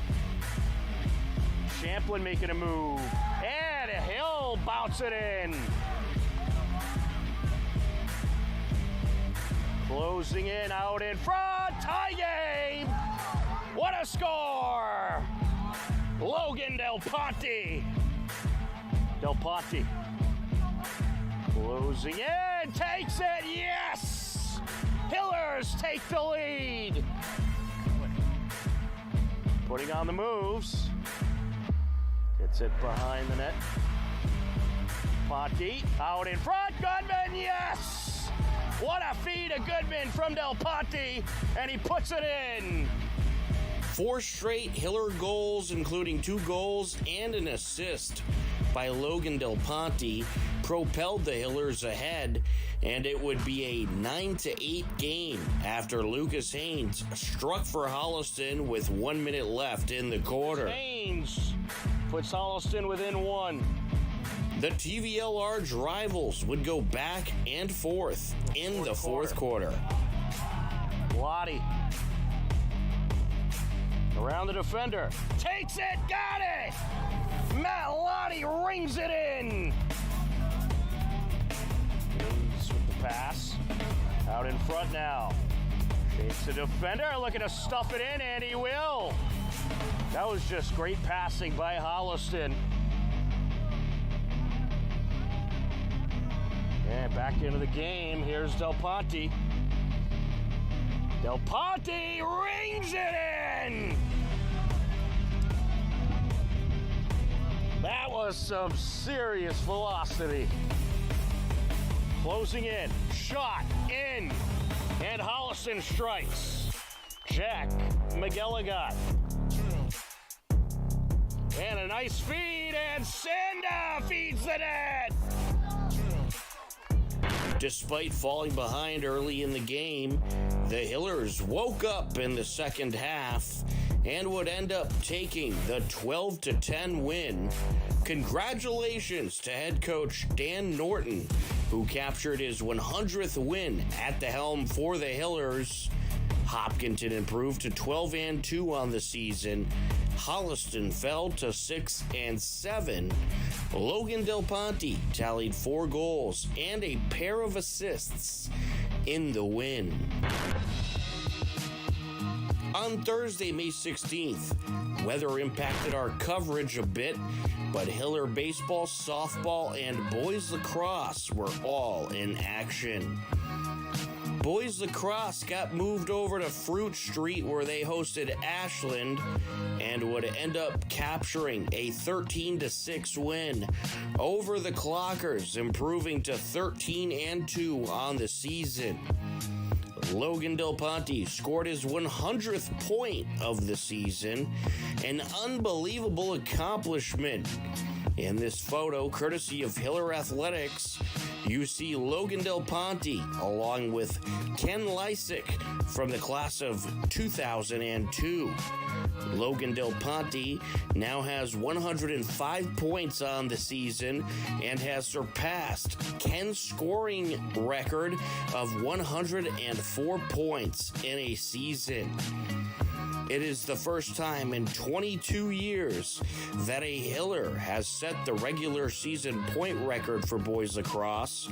Champlin making a move, and he'll bounce it in. Closing in out in front, tie game. What a score! Logan Del Ponte. Del Ponte closing in, takes it, yes! Hillers take the lead. Putting on the moves. Gets it behind the net. Ponte out in front, Goodman, yes! What a feed of Goodman from Del Ponte, and he puts it in. 4 straight Hiller goals, including 2 goals and an assist by Logan Del Ponte, propelled the Hillers ahead, and it would be a 9-8 game after Lucas Haynes struck for Holliston with 1 minute left in the quarter. Haynes puts Holliston within 1. The TVL-Large rivals would go back and forth in the fourth quarter. Lottie around the defender, takes it, got it! Matt Lottie rings it in. Haynes with the pass, out in front now. Shakes the defender, looking to stuff it in, and he will. That was just great passing by Holliston. And back into the game, here's Del Ponte. Del Ponte rings it in! That was some serious velocity. Closing in, shot, in, and Holliston strikes. Jack McGilligan. And a nice feed, and Cinda feeds the net! Despite falling behind early in the game, the Hillers woke up in the second half and would end up taking the 12-10 win. Congratulations to head coach Dan Norton, who captured his 100th win at the helm for the Hillers. Hopkinton improved to 12-2 on the season. Holliston fell to 6-7. Logan Del Ponte tallied 4 goals and a pair of assists in the win. On Thursday, May 16th, weather impacted our coverage a bit, but Hiller baseball, softball, and boys lacrosse were all in action. Boys Lacrosse got moved over to Fruit Street where they hosted Ashland and would end up capturing a 13-6 win over the Clockers, improving to 13-2 on the season. Logan Del Ponte scored his 100th point of the season, an unbelievable accomplishment. In this photo, courtesy of Hiller Athletics, you see Logan Del Ponte along with Ken Lysick from the class of 2002. Logan Del Ponte now has 105 points on the season and has surpassed Ken's scoring record of 104 points in a season. It is the first time in 22 years that a Hiller has set the regular season point record for boys lacrosse.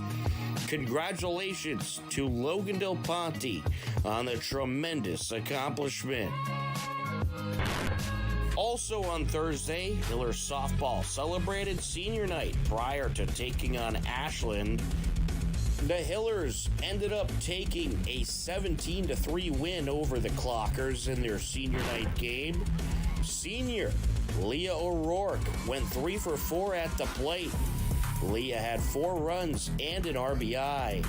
Congratulations to Logan Del Ponte on the tremendous accomplishment. Also on Thursday, Hiller softball celebrated senior night prior to taking on Ashland. The Hillers ended up taking a 17-3 win over the Clockers in their senior night game. Senior Leah O'Rourke went 3 for 4 at the plate. Leah had 4 runs and an RBI.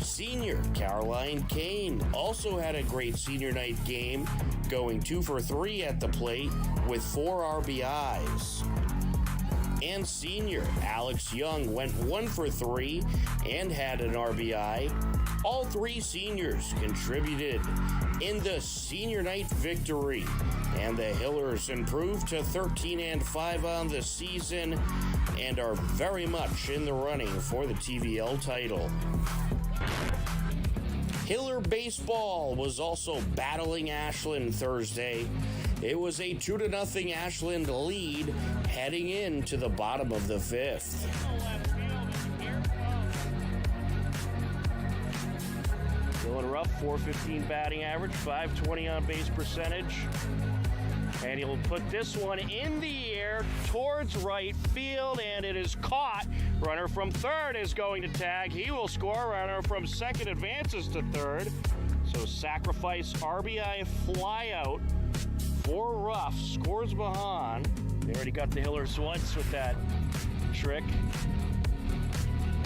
Senior Caroline Kane also had a great senior night game, going 2 for 3 at the plate with 4 RBIs. And senior Alex Young went 1 for 3 and had an RBI. All 3 seniors contributed in the senior night victory, and the Hillers improved to 13-5 on the season and are very much in the running for the TVL title. Hiller baseball was also battling Ashland Thursday. It was a 2-0 Ashland lead heading into the bottom of the 5th. Dylan Ruff, .415 batting average, .520 on base percentage. And he'll put this one in the air towards right field, and it is caught. Runner from third is going to tag. He will score. Runner from second advances to third. So sacrifice RBI flyout for Ruff. Scores behind. They already got the Hillers once with that trick.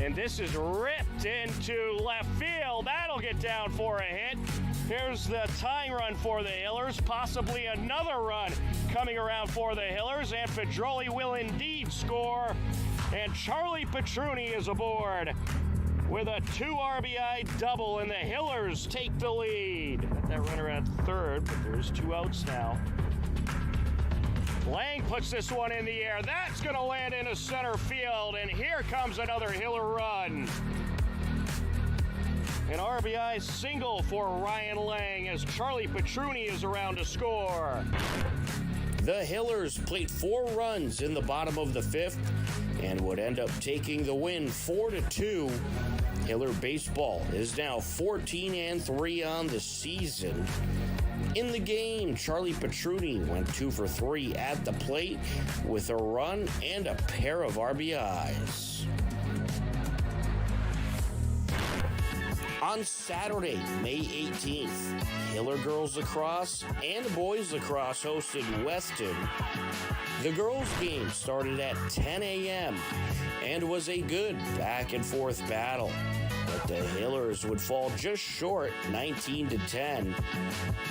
And this is ripped into left field. That'll get down for a hit. Here's the tying run for the Hillers. Possibly another run coming around for the Hillers. And Pedroli will indeed score. And Charlie Petruni is aboard with a 2 RBI double. And the Hillers take the lead. Got that runner at third, but there's 2 outs now. Lang puts this one in the air. That's going to land into center field, and here comes another Hiller run. An RBI single for Ryan Lang as Charlie Petruni is around to score. The Hillers played 4 runs in the bottom of the 5th and would end up taking the win 4-2. Hiller baseball is now 14-3 on the season. In the game, Charlie Petruni went 2 for 3 at the plate with a run and a pair of RBIs. On Saturday, May 18th, Hiller girls lacrosse and boys lacrosse hosted Weston. The girls game started at 10 a.m. and was a good back-and-forth battle. But the Hillers would fall just short, 19-10.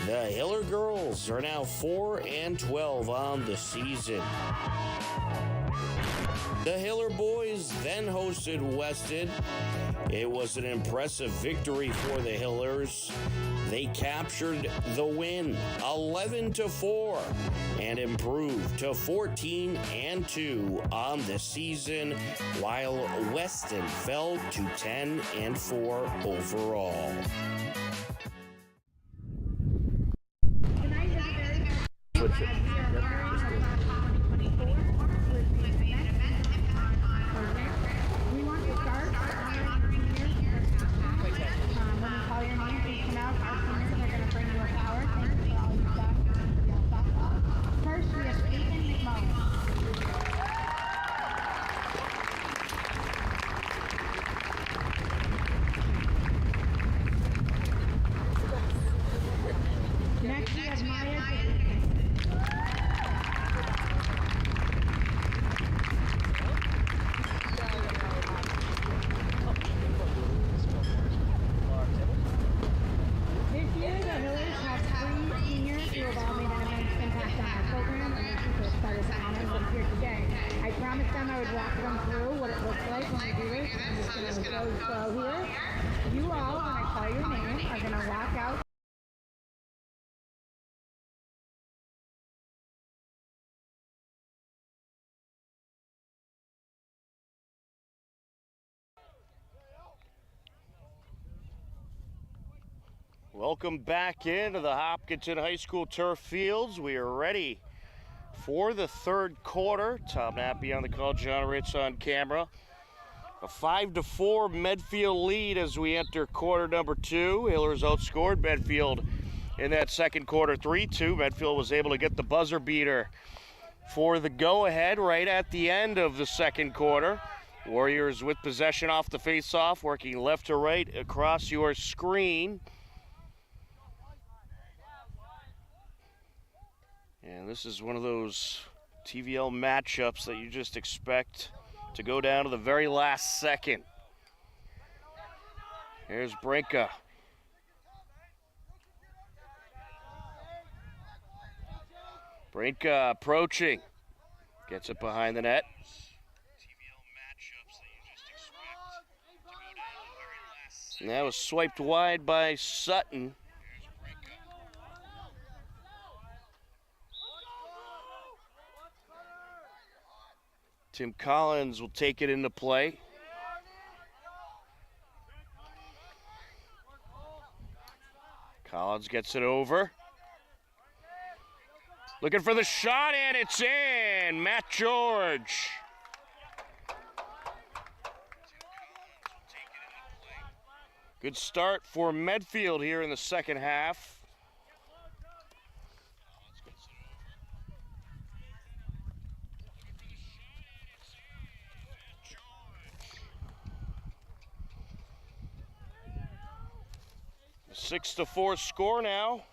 The Hiller girls are now 4-12 on the season. The Hiller boys then hosted Weston. It was an impressive victory for the Hillers. They captured the win 11-4 and improved to 14-2 on the season, while Weston fell to 10-4 overall. Next we have Maya. This year, the Hillers have 3 seniors who have all made an immense impact on our program, and we're super excited to honor them here today. I promised them I would walk them through what it looks like when we do this. I'm just going to go here. You all, when I call your name, are going to walk out. Welcome back into the Hopkinton High School turf fields. We are ready for the third quarter. Tom Nappy on the call, John Ritz on camera. A 5-4 Medfield lead as we enter quarter number 2. Hillers outscored Medfield in that second quarter 3-2. Medfield was able to get the buzzer beater for the go-ahead right at the end of the second quarter. Warriors with possession off the face-off, working left to right across your screen. And this is one of those TVL matchups that you just expect to go down to the very last second. Here's Brinka. Brinka approaching. Gets it behind the net. TVL matchups that you just expect to go down to the very last second. And that was swiped wide by Sutton. Tim Collins will take it into play. Collins gets it over. Looking for the shot, and it's in. Matt George. Good start for Medfield here in the second half. A 6-4 score now.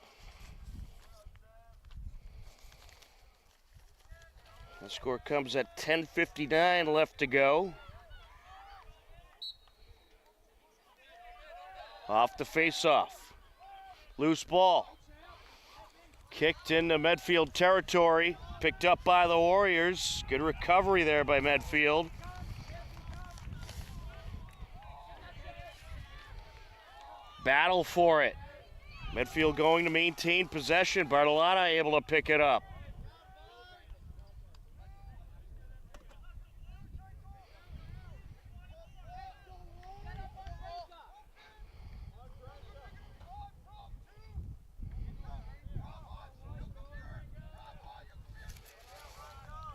The score comes at 10:59 left to go. Off the face-off. Loose ball. Kicked into Medfield territory. Picked up by the Warriors. Good recovery there by Medfield. Battle for it. Medfield going to maintain possession. Bartolotta able to pick it up.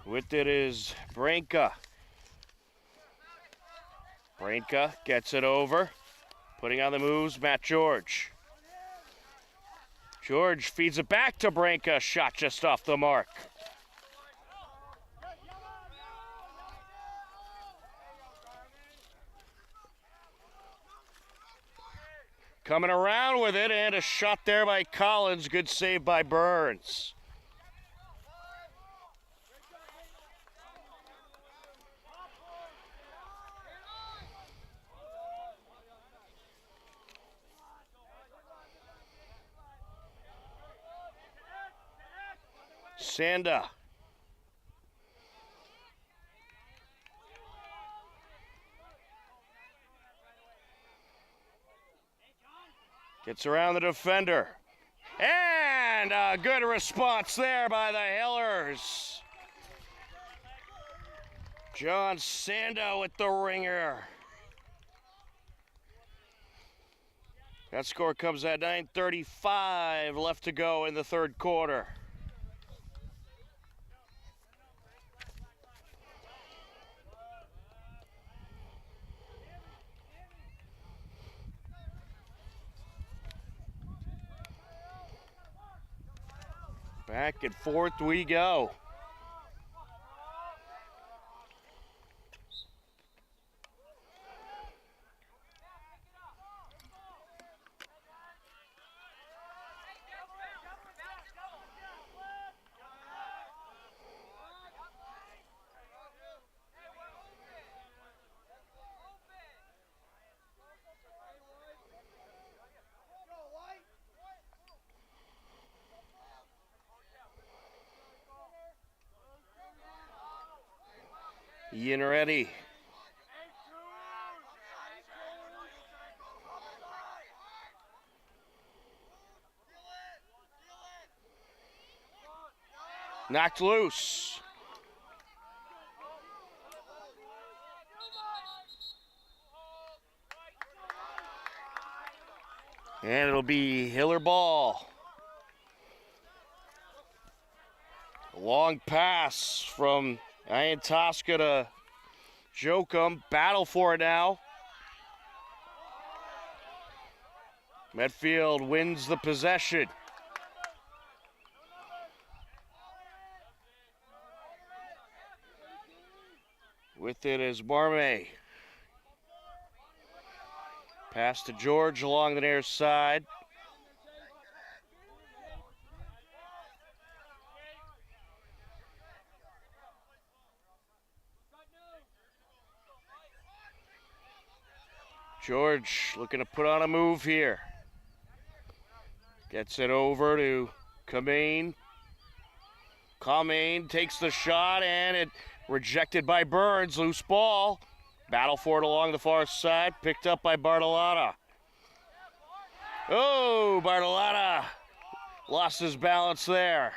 With it is Brinka. Brinka gets it over. Putting on the moves, Matt George. George feeds it back to Brinka. Shot just off the mark. Coming around with it, and a shot there by Collins. Good save by Burns. Sanda. Gets around the defender. And a good response there by the Hillers. John Sanda with the ringer. That score comes at 9:35 left to go in the third quarter. Back and forth we go. Ian ready. Knocked loose. And it'll be Hiller ball. A long pass from Ian Tosca to Jokum. Battle for it now. Medfield wins the possession. With it is Marme. Pass to George along the near side. George looking to put on a move here. Gets it over to Kamain. Kamain takes the shot and it rejected by Burns. Loose ball. Battle for it along the far side. Picked up by Bartolotta. Oh, Bartolotta lost his balance there.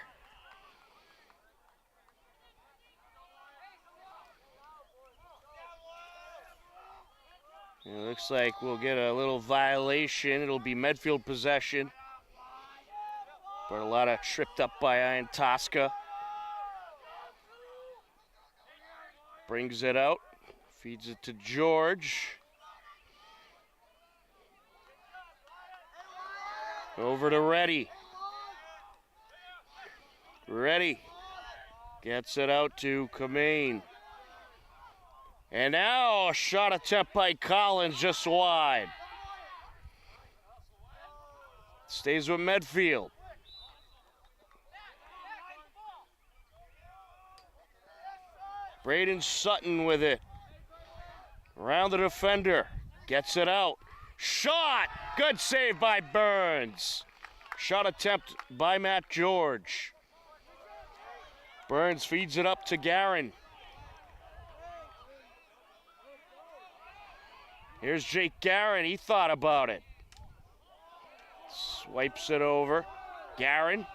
It looks like we'll get a little violation. It'll be Medfield possession. Bartolotta tripped up by Ian Tosca. Brings it out. Feeds it to George. Over to Reddy. Reddy gets it out to Kamain. And now a shot attempt by Collins just wide. Stays with Medfield. Braden Sutton with it. Around the defender. Gets it out. Shot! Good save by Burns. Shot attempt by Matt George. Burns feeds it up to Garin. Here's Jake Garin. He thought about it. Swipes it over. Garin.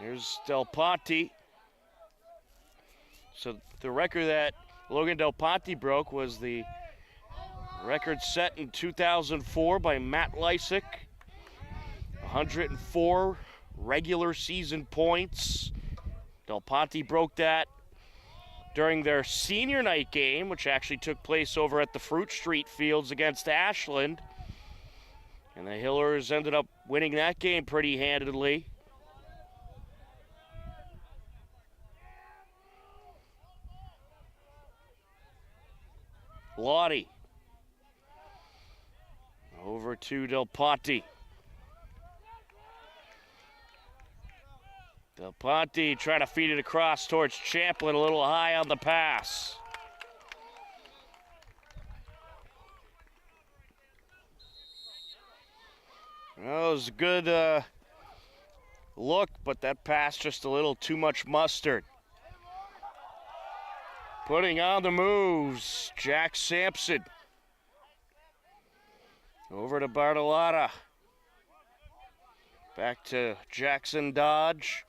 Here's Del Ponte. So the record that Logan Del Ponte broke was the record set in 2004 by Matt Lysick. 104 regular season points. Del Ponte broke that during their senior night game, which actually took place over at the Fruit Street Fields against Ashland. And the Hillers ended up winning that game pretty handedly. Lottie. Over to Del Ponte. Del Ponte trying to feed it across towards Champlin, a little high on the pass. Well, it was a good look, but that pass just a little too much mustard. Putting on the moves, Jack Sampson. Over to Bartolotta. Back to Jackson Dodge.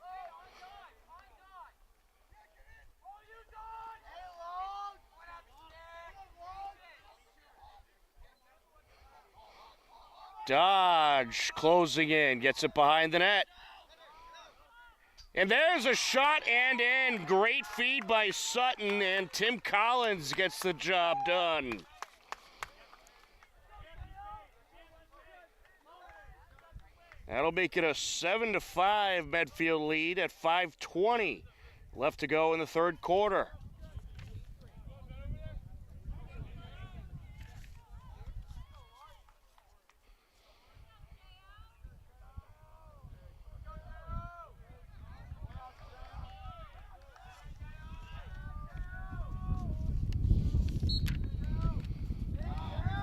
Dodge closing in, gets it behind the net. And there's a shot and in. Great feed by Sutton, and Tim Collins gets the job done. That'll make it a 7-5 Medfield lead at 5:20 left to go in the third quarter.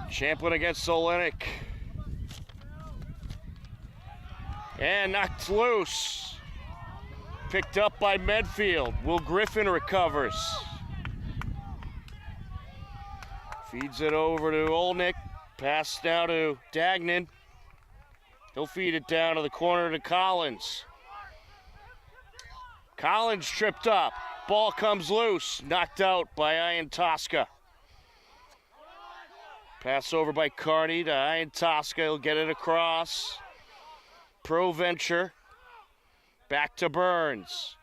Champlin against Olenek. And knocked loose. Picked up by Medfield. Will Griffin recovers. Feeds it over to Olnick. Pass now to Dagnan. He'll feed it down to the corner to Collins. Collins tripped up. Ball comes loose. Knocked out by Ian Tosca. Pass over by Carney to Ian Tosca. He'll get it across. Proventure. Back to Burns.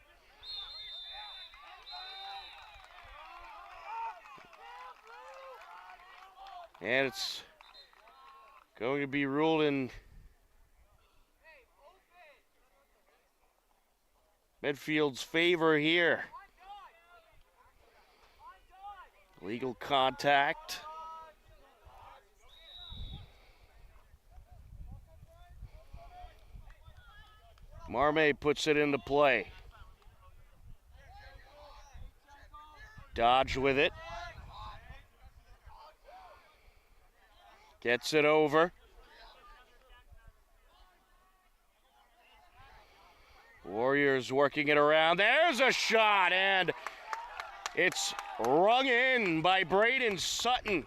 And it's going to be ruled in Medfield's favor here. Legal contact. Marme puts it into play. Dodge with it. Gets it over. Warriors working it around. There's a shot, and it's rung in by Braden Sutton.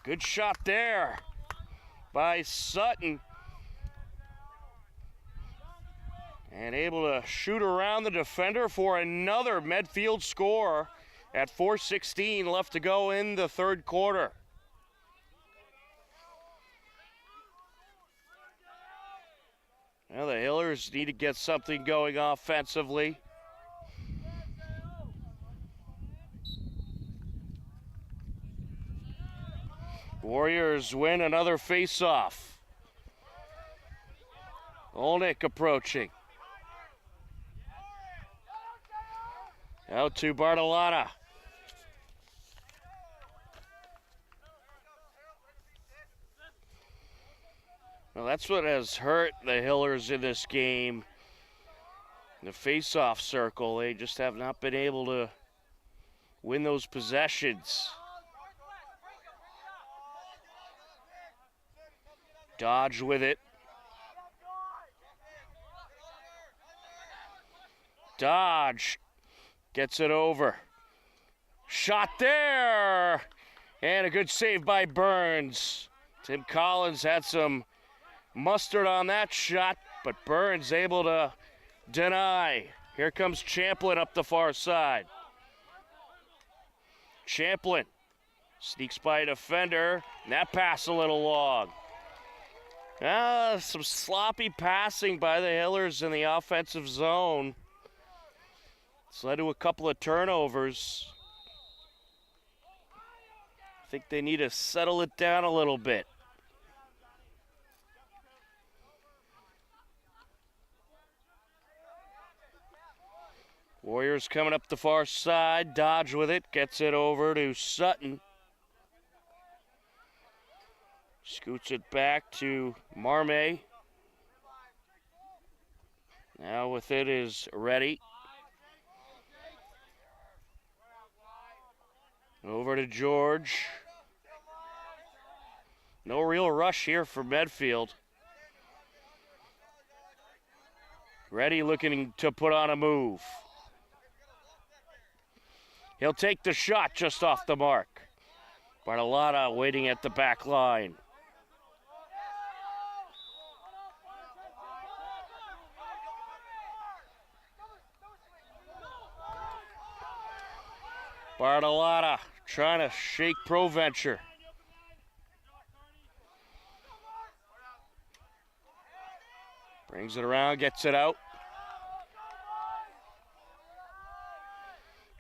Good shot there by Sutton. And able to shoot around the defender for another Medfield score at 4:16 left to go in the third quarter. Well, the Hillers need to get something going offensively. Warriors win another face-off. Olnick approaching. Out to Bartolotta. Well, that's what has hurt the Hillers in this game. In the face-off circle, they just have not been able to win those possessions. Dodge with it. Dodge gets it over. Shot there! And a good save by Burns. Tim Collins had some mustard on that shot, but Burns able to deny. Here comes Champlin up the far side. Champlin sneaks by a defender, and that pass a little long. Some sloppy passing by the Hillers in the offensive zone. It's led to a couple of turnovers. I think they need to settle it down a little bit. Warriors coming up the far side. Dodge with it. Gets it over to Sutton. Scoots it back to Marme. Now with it is Reddy. Over to George. No real rush here for Medfield. Reddy looking to put on a move. He'll take the shot just off the mark. Bartolotta waiting at the back line. Bartolotta trying to shake Proventure. Brings it around, gets it out.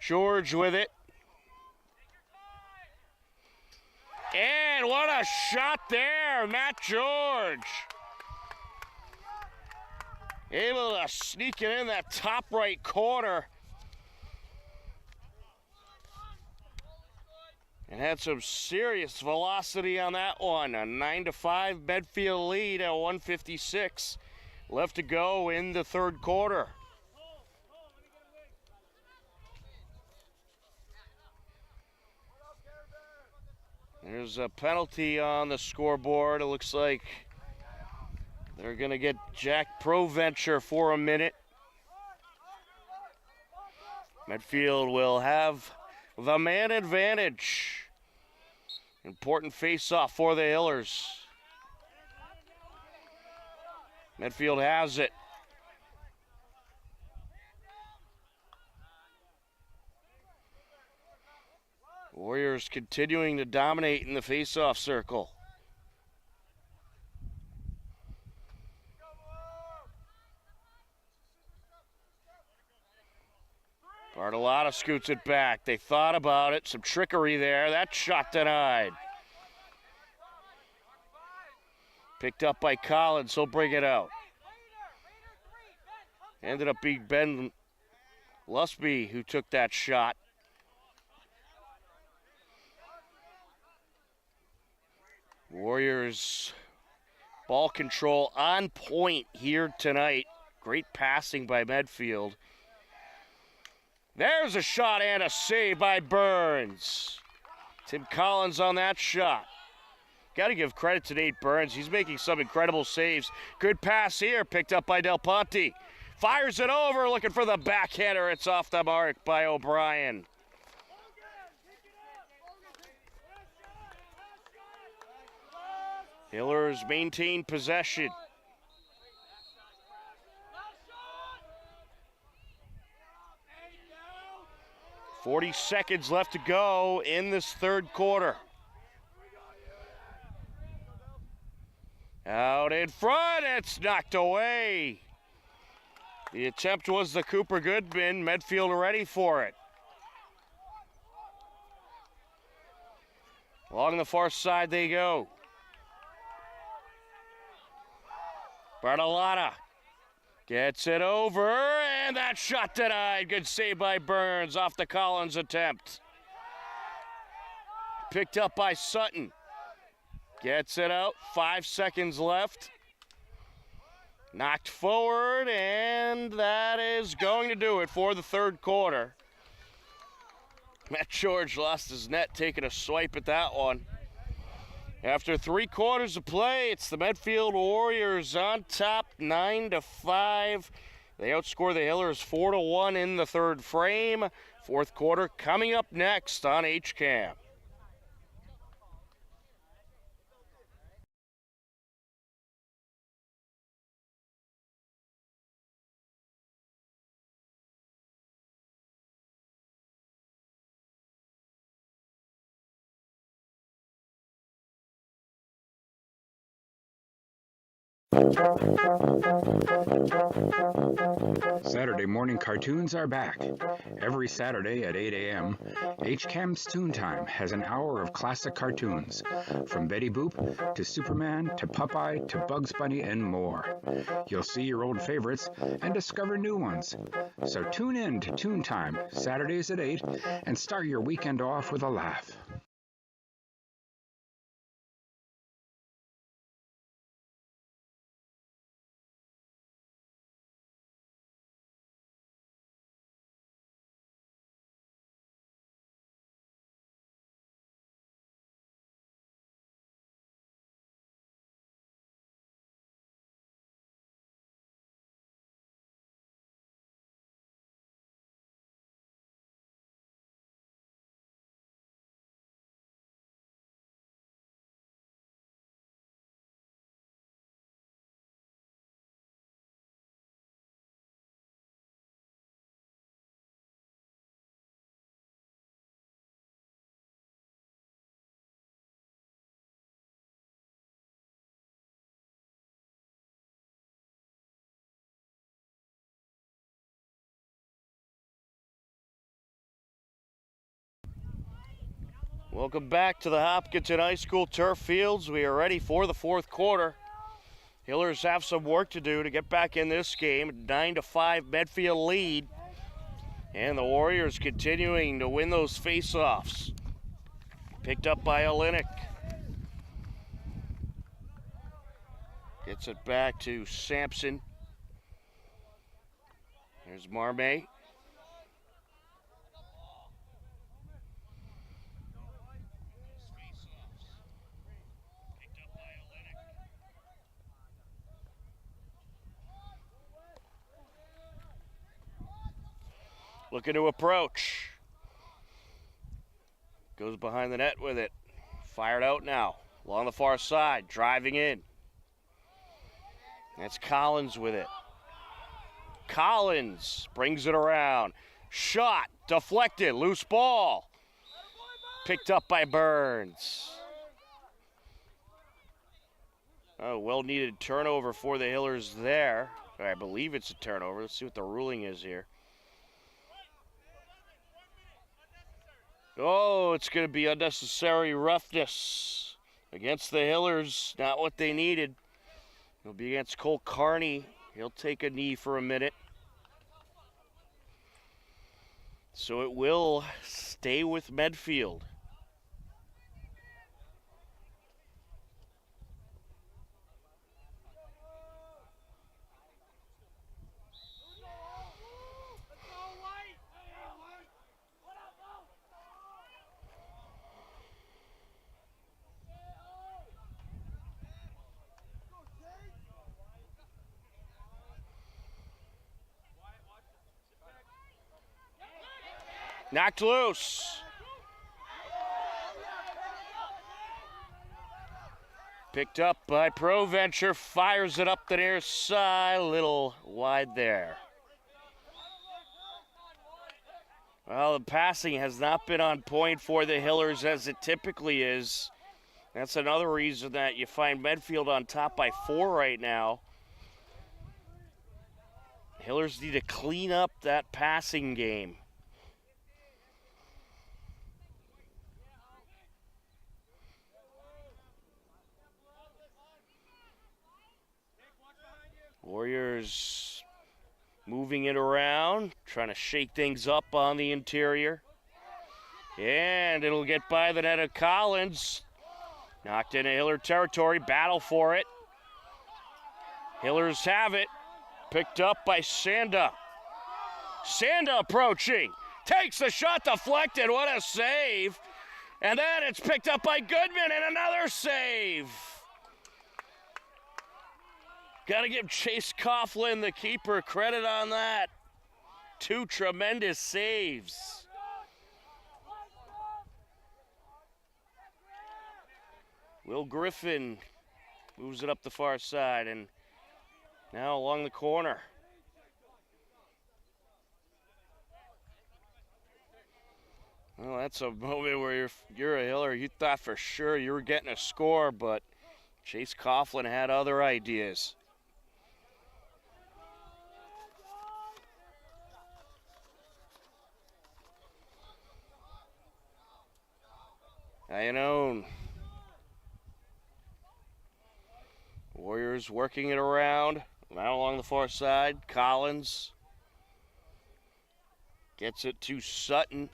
George with it. And what a shot there, Matt George. Able to sneak it in that top right corner. And had some serious velocity on that one. A 9-5 Medfield lead at 1:56 left to go in the third quarter. There's a penalty on the scoreboard. It looks like They're going to get Jack Proventure for a minute. Medfield will have the man advantage. Important face-off for the Hillers. Medfield has it. Warriors continuing to dominate in the face-off circle. Bartolotta scoots it back. They thought about it. Some trickery there. That shot denied. Picked up by Collins. He'll bring it out. Ended up being Ben Lusby who took that shot. Warriors ball control on point here tonight. Great passing by Medfield. There's a shot and a save by Burns. Tim Collins on that shot. Got to give credit to Nate Burns. He's making some incredible saves. Good pass here, picked up by Del Ponte. Fires it over, looking for the backhander. It's off the mark by O'Brien. Hillers maintain possession. .40 seconds left to go in this third quarter. Out in front, it's knocked away. The attempt was the Cooper Goodman. Medfield ready for it. Along the far side they go. Bartolotta gets it over, and that shot denied. Good save by Burns off the Collins attempt. Picked up by Sutton. Gets it out, 5 seconds left. Knocked forward, and that is going to do it for the third quarter. Matt George lost his net taking a swipe at that one. After 3 quarters of play, it's the Medfield Warriors on top, 9-5. They outscore the Hillers 4-1 in the third frame. Fourth quarter coming up next on HCAM. Saturday morning cartoons are back. Every Saturday at 8 a.m., HCAM's Toon Time has an hour of classic cartoons, from Betty Boop to Superman to Popeye to Bugs Bunny and more. You'll see your old favorites and discover new ones. So tune in to Toon Time, Saturdays at 8, and start your weekend off with a laugh. Welcome back to the Hopkinton High School turf fields. We are ready for the fourth quarter. Hillers have some work to do to get back in this game. 9-5 Medfield lead. And the Warriors continuing to win those face-offs. Picked up by Olenek. Gets it back to Sampson. There's Marmay. looking to approach. Goes behind the net with it. Fired out now. Along the far side, driving in. That's Collins with it. Collins brings it around. Shot, deflected, loose ball. Picked up by Burns. Oh, well-needed turnover for the Hillers there. I believe it's a turnover. Let's see what the ruling is here. Oh, it's going to be unnecessary roughness against the Hillers. Not what they needed. It'll be against Cole Carney. He'll take a knee for a minute. So it will stay with Medfield. Knocked loose. Picked up by Proventure, fires it up the near side, a little wide there. Well, the passing has not been on point for the Hillers as it typically is. That's another reason that you find Medfield on top by 4 right now. Hillers need to clean up that passing game. Warriors moving it around, trying to shake things up on the interior. And it'll get by the net of Collins. Knocked into Hiller territory, battle for it. Hillers have it. Picked up by Sanda. Sanda approaching. Takes the shot, deflected. What a save. And then it's picked up by Goodman and another save. Got to give Chase Coughlin, the keeper, credit on that. 2 tremendous saves. Will Griffin moves it up the far side and now along the corner. Well, that's a moment where you're a Hiller. You thought for sure you were getting a score, but Chase Coughlin had other ideas. Iannone. Warriors working it around. Now along the far side. Collins gets it to Sutton.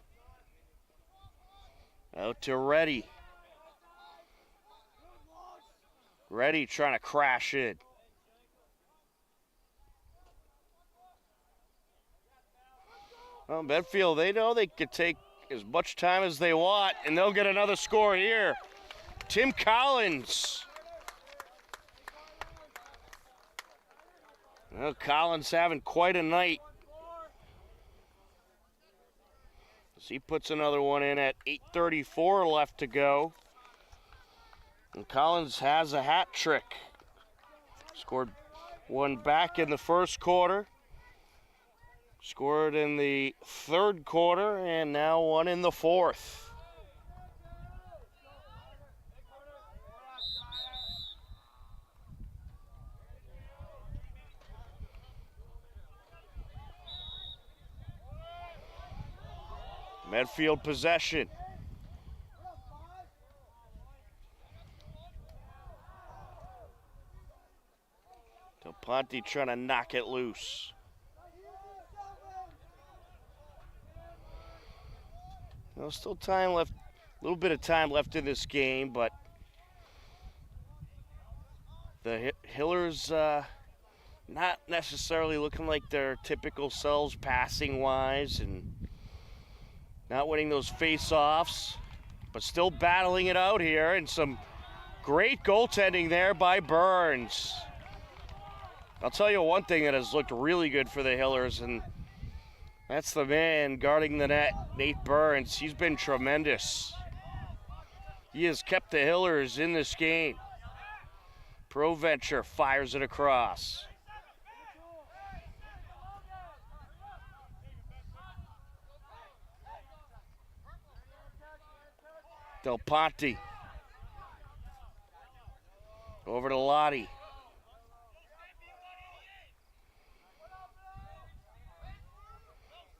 Out to Reddy. Reddy trying to crash in. Well, Medfield, they know they could take as much time as they want, and they'll get another score here. Tim Collins. Well, Collins having quite a night. As he puts another one in at 8:34 left to go. And Collins has a hat trick. Scored one back in the first quarter. Scored in the third quarter, and now one in the fourth. Medfield possession. Del Ponte trying to knock it loose. Well, still time left, a little bit of time left in this game, but the Hillers not necessarily looking like their typical selves passing-wise and not winning those face-offs, but still battling it out here, and some great goaltending there by Burns. I'll tell you one thing that has looked really good for the Hillers, and That's the man guarding the net, Nate Burns. He's been tremendous. He has kept the Hillers in this game. ProVenture fires it across. Del Ponte. Over to Lottie.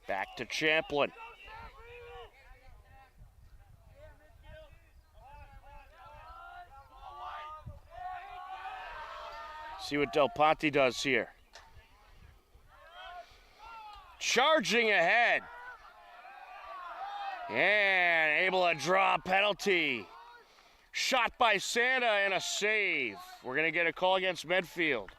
Back to Champlin. See what Del Ponte does here. Charging ahead. And able to draw a penalty. Shot by Santa and a save. We're going to get a call against Medfield.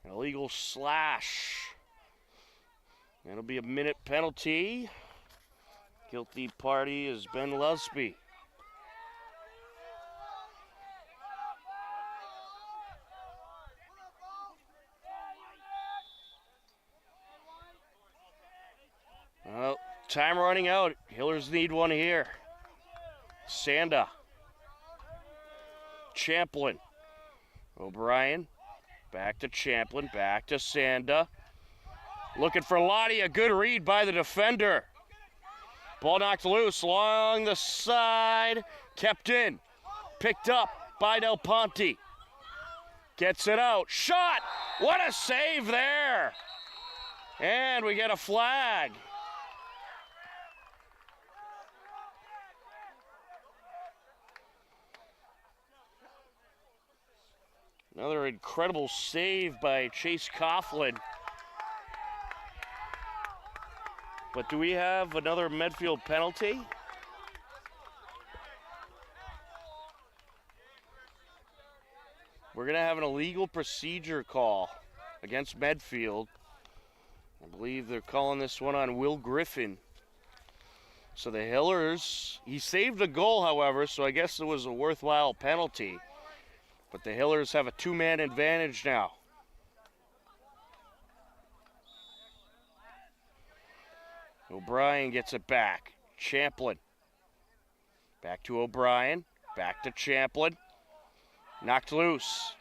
An illegal slash. That'll be a minute penalty. Guilty party is Ben Lusby. Well, time running out. Hillers need one here. Sanda. Champlin. O'Brien. Back to Champlin. Back to Sanda. Looking for Lottie. A good read by the defender. Ball knocked loose along the side. Kept in. Picked up by Del Ponte. Gets it out. Shot! What a save there! And we get a flag. Another incredible save by Chase Coughlin. But do we have another Medfield penalty? We're going to have an illegal procedure call against Medfield. I believe they're calling this one on Will Griffin. So the Hillers, he saved a goal, however, so I guess it was a worthwhile penalty. But the Hillers have a two-man advantage now. O'Brien gets it back. Champlin. Back to O'Brien. Back to Champlin. Knocked loose.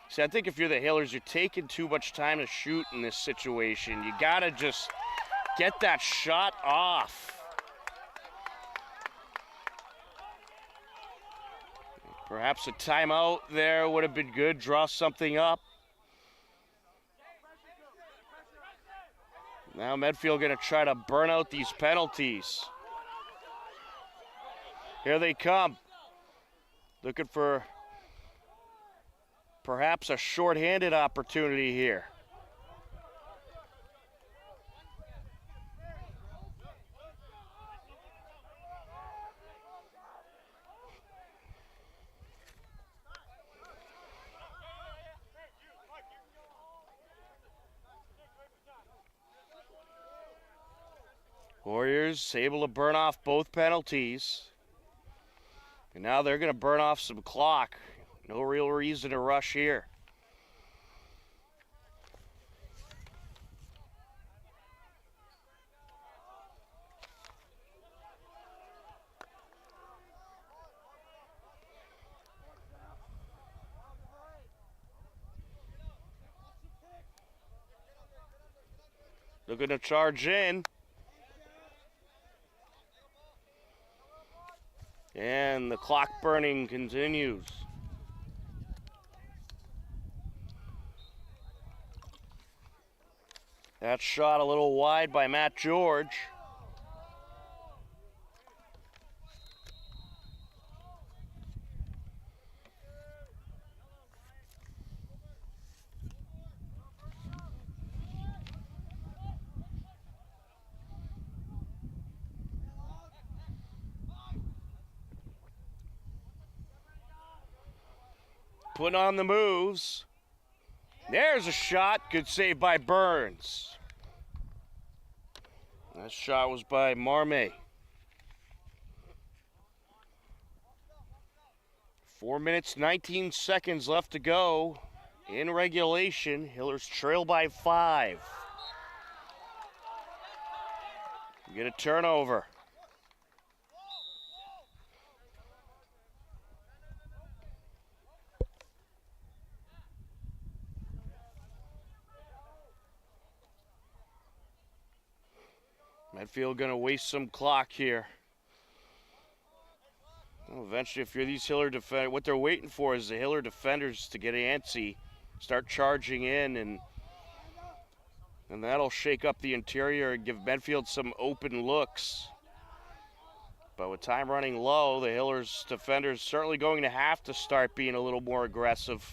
See, I think if you're the Hillers, you're taking too much time to shoot in this situation. You gotta just get that shot off. Perhaps a timeout there would have been good. Draw something up. Now Medfield going to try to burn out these penalties. Here they come. Looking for perhaps a short-handed opportunity here. Warriors able to burn off both penalties. And now they're going to burn off some clock. No real reason to rush here. Looking to charge in. And the clock burning continues. That shot a little wide by Matt George. Putting on the moves. There's a shot. Good save by Burns. That shot was by Marme. 4 minutes, 19 seconds left to go in regulation. Hillers trail by 5. We get a turnover. Medfield gonna waste some clock here. Well, eventually, if you're these Hiller defenders, what they're waiting for is the Hiller defenders to get antsy, start charging in, and that'll shake up the interior and give Medfield some open looks. But with time running low, the Hillers defenders certainly going to have to start being a little more aggressive.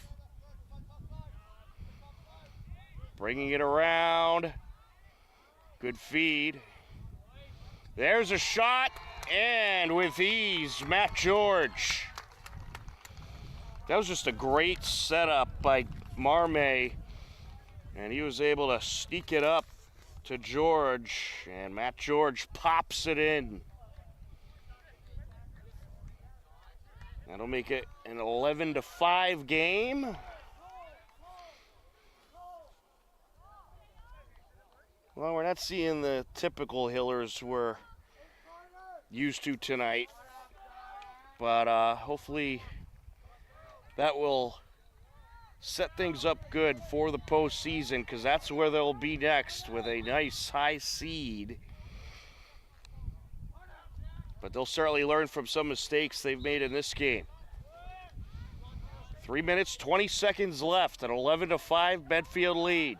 Bringing it around. Good feed. There's a shot, and with ease, Matt George. That was just a great setup by Marme, and he was able to sneak it up to George, and Matt George pops it in. That'll make it an 11-5 game. Well, we're not seeing the typical Hillers we're used to tonight, but hopefully that will set things up good for the postseason, because that's where they'll be next with a nice high seed. But they'll certainly learn from some mistakes they've made in this game. 3 minutes, 20 seconds left, an 11-5 Medfield lead.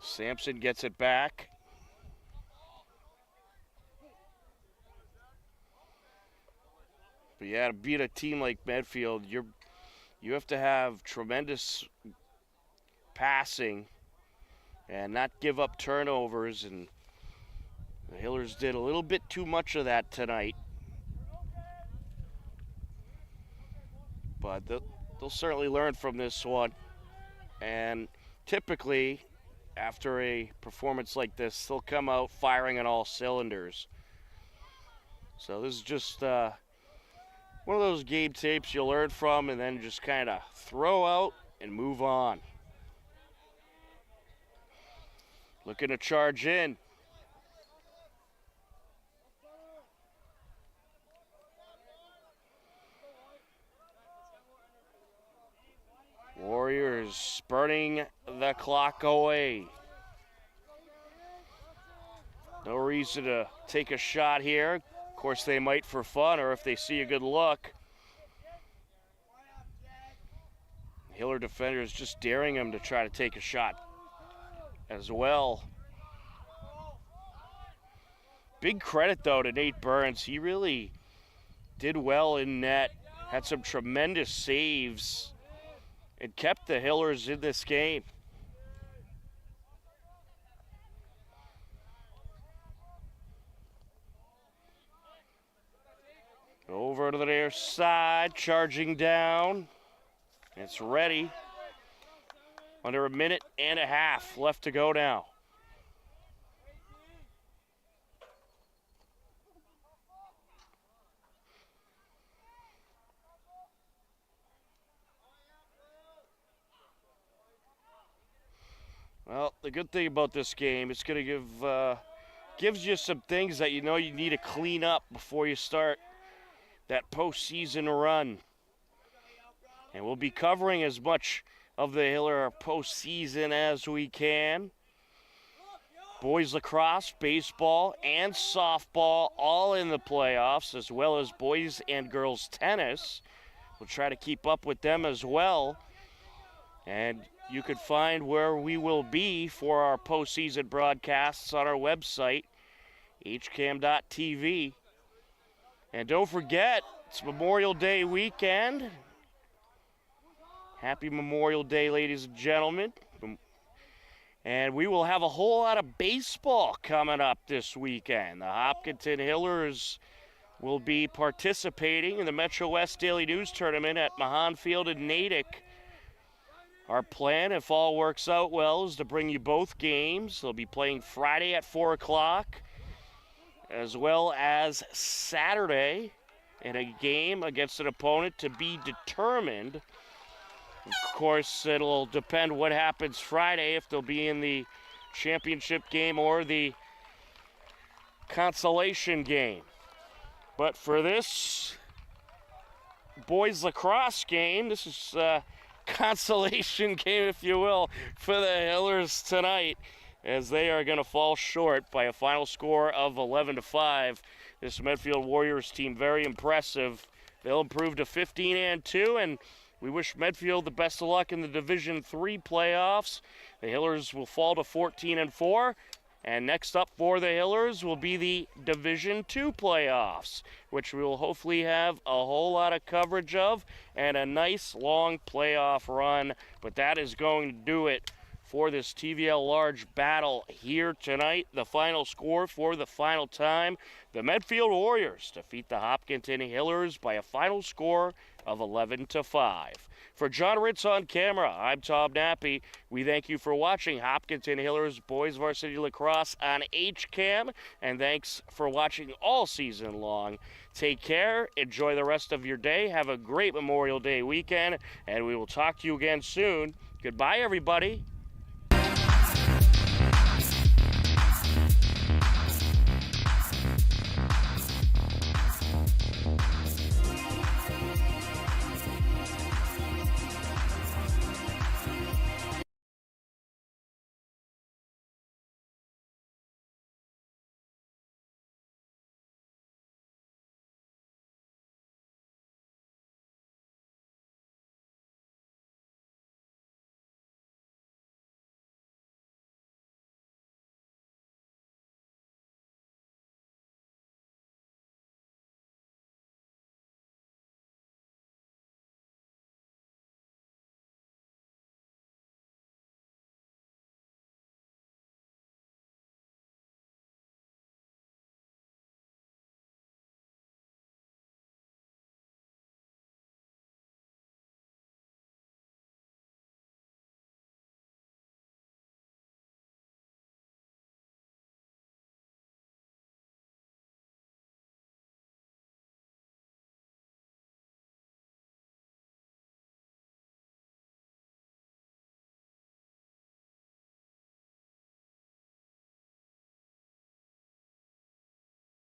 Sampson gets it back. But yeah, to beat a team like Medfield, you have to have tremendous passing and not give up turnovers, and the Hillers did a little bit too much of that tonight. But they'll certainly learn from this one, and typically after a performance like this, they'll come out firing on all cylinders. So this is just one of those game tapes you'll learn from and then just kind of throw out and move on. Looking to charge in. Warriors burning the clock away. No reason to take a shot here. Of course, they might for fun or if they see a good look. Hiller defenders just daring them to try to take a shot as well. Big credit, though, to Nate Burns. He really did well in net, had some tremendous saves, and kept the Hillers in this game. Over to their side, charging down. It's ready. Under a minute and a half left to go now. Well, the good thing about this game, it's going to gives you some things that you know you need to clean up before you start that postseason run. And we'll be covering as much of the Hiller postseason as we can. Boys lacrosse, baseball, and softball all in the playoffs, as well as boys and girls tennis. We'll try to keep up with them as well. And you could find where we will be for our postseason broadcasts on our website, hcam.tv. And don't forget, it's Memorial Day weekend. Happy Memorial Day, ladies and gentlemen. And we will have a whole lot of baseball coming up this weekend. The Hopkinton Hillers will be participating in the Metro West Daily News Tournament at Mahan Field in Natick. Our plan, if all works out well, is to bring you both games. They'll be playing Friday at 4 o'clock as well as Saturday in a game against an opponent to be determined. Of course, it'll depend what happens Friday, if they'll be in the championship game or the consolation game. But for this boys lacrosse game, this is a consolation game, if you will, for the Hillers tonight, as they are going to fall short by a final score of 11-5. This Medfield Warriors team, very impressive. They'll improve to 15-2, and we wish Medfield the best of luck in the Division III playoffs. The Hillers will fall to 14-4. And next up for the Hillers will be the Division II playoffs, which we will hopefully have a whole lot of coverage of and a nice long playoff run. But that is going to do it for this TVL Large battle here tonight. The final score for the final time: the Medfield Warriors defeat the Hopkinton Hillers by a final score of 11-5. For John Ritz on camera, I'm Tom Nappy. We thank you for watching Hopkinton Hillers Boys Varsity Lacrosse on HCAM, and thanks for watching all season long. Take care, enjoy the rest of your day, have a great Memorial Day weekend, and we will talk to you again soon. Goodbye, everybody.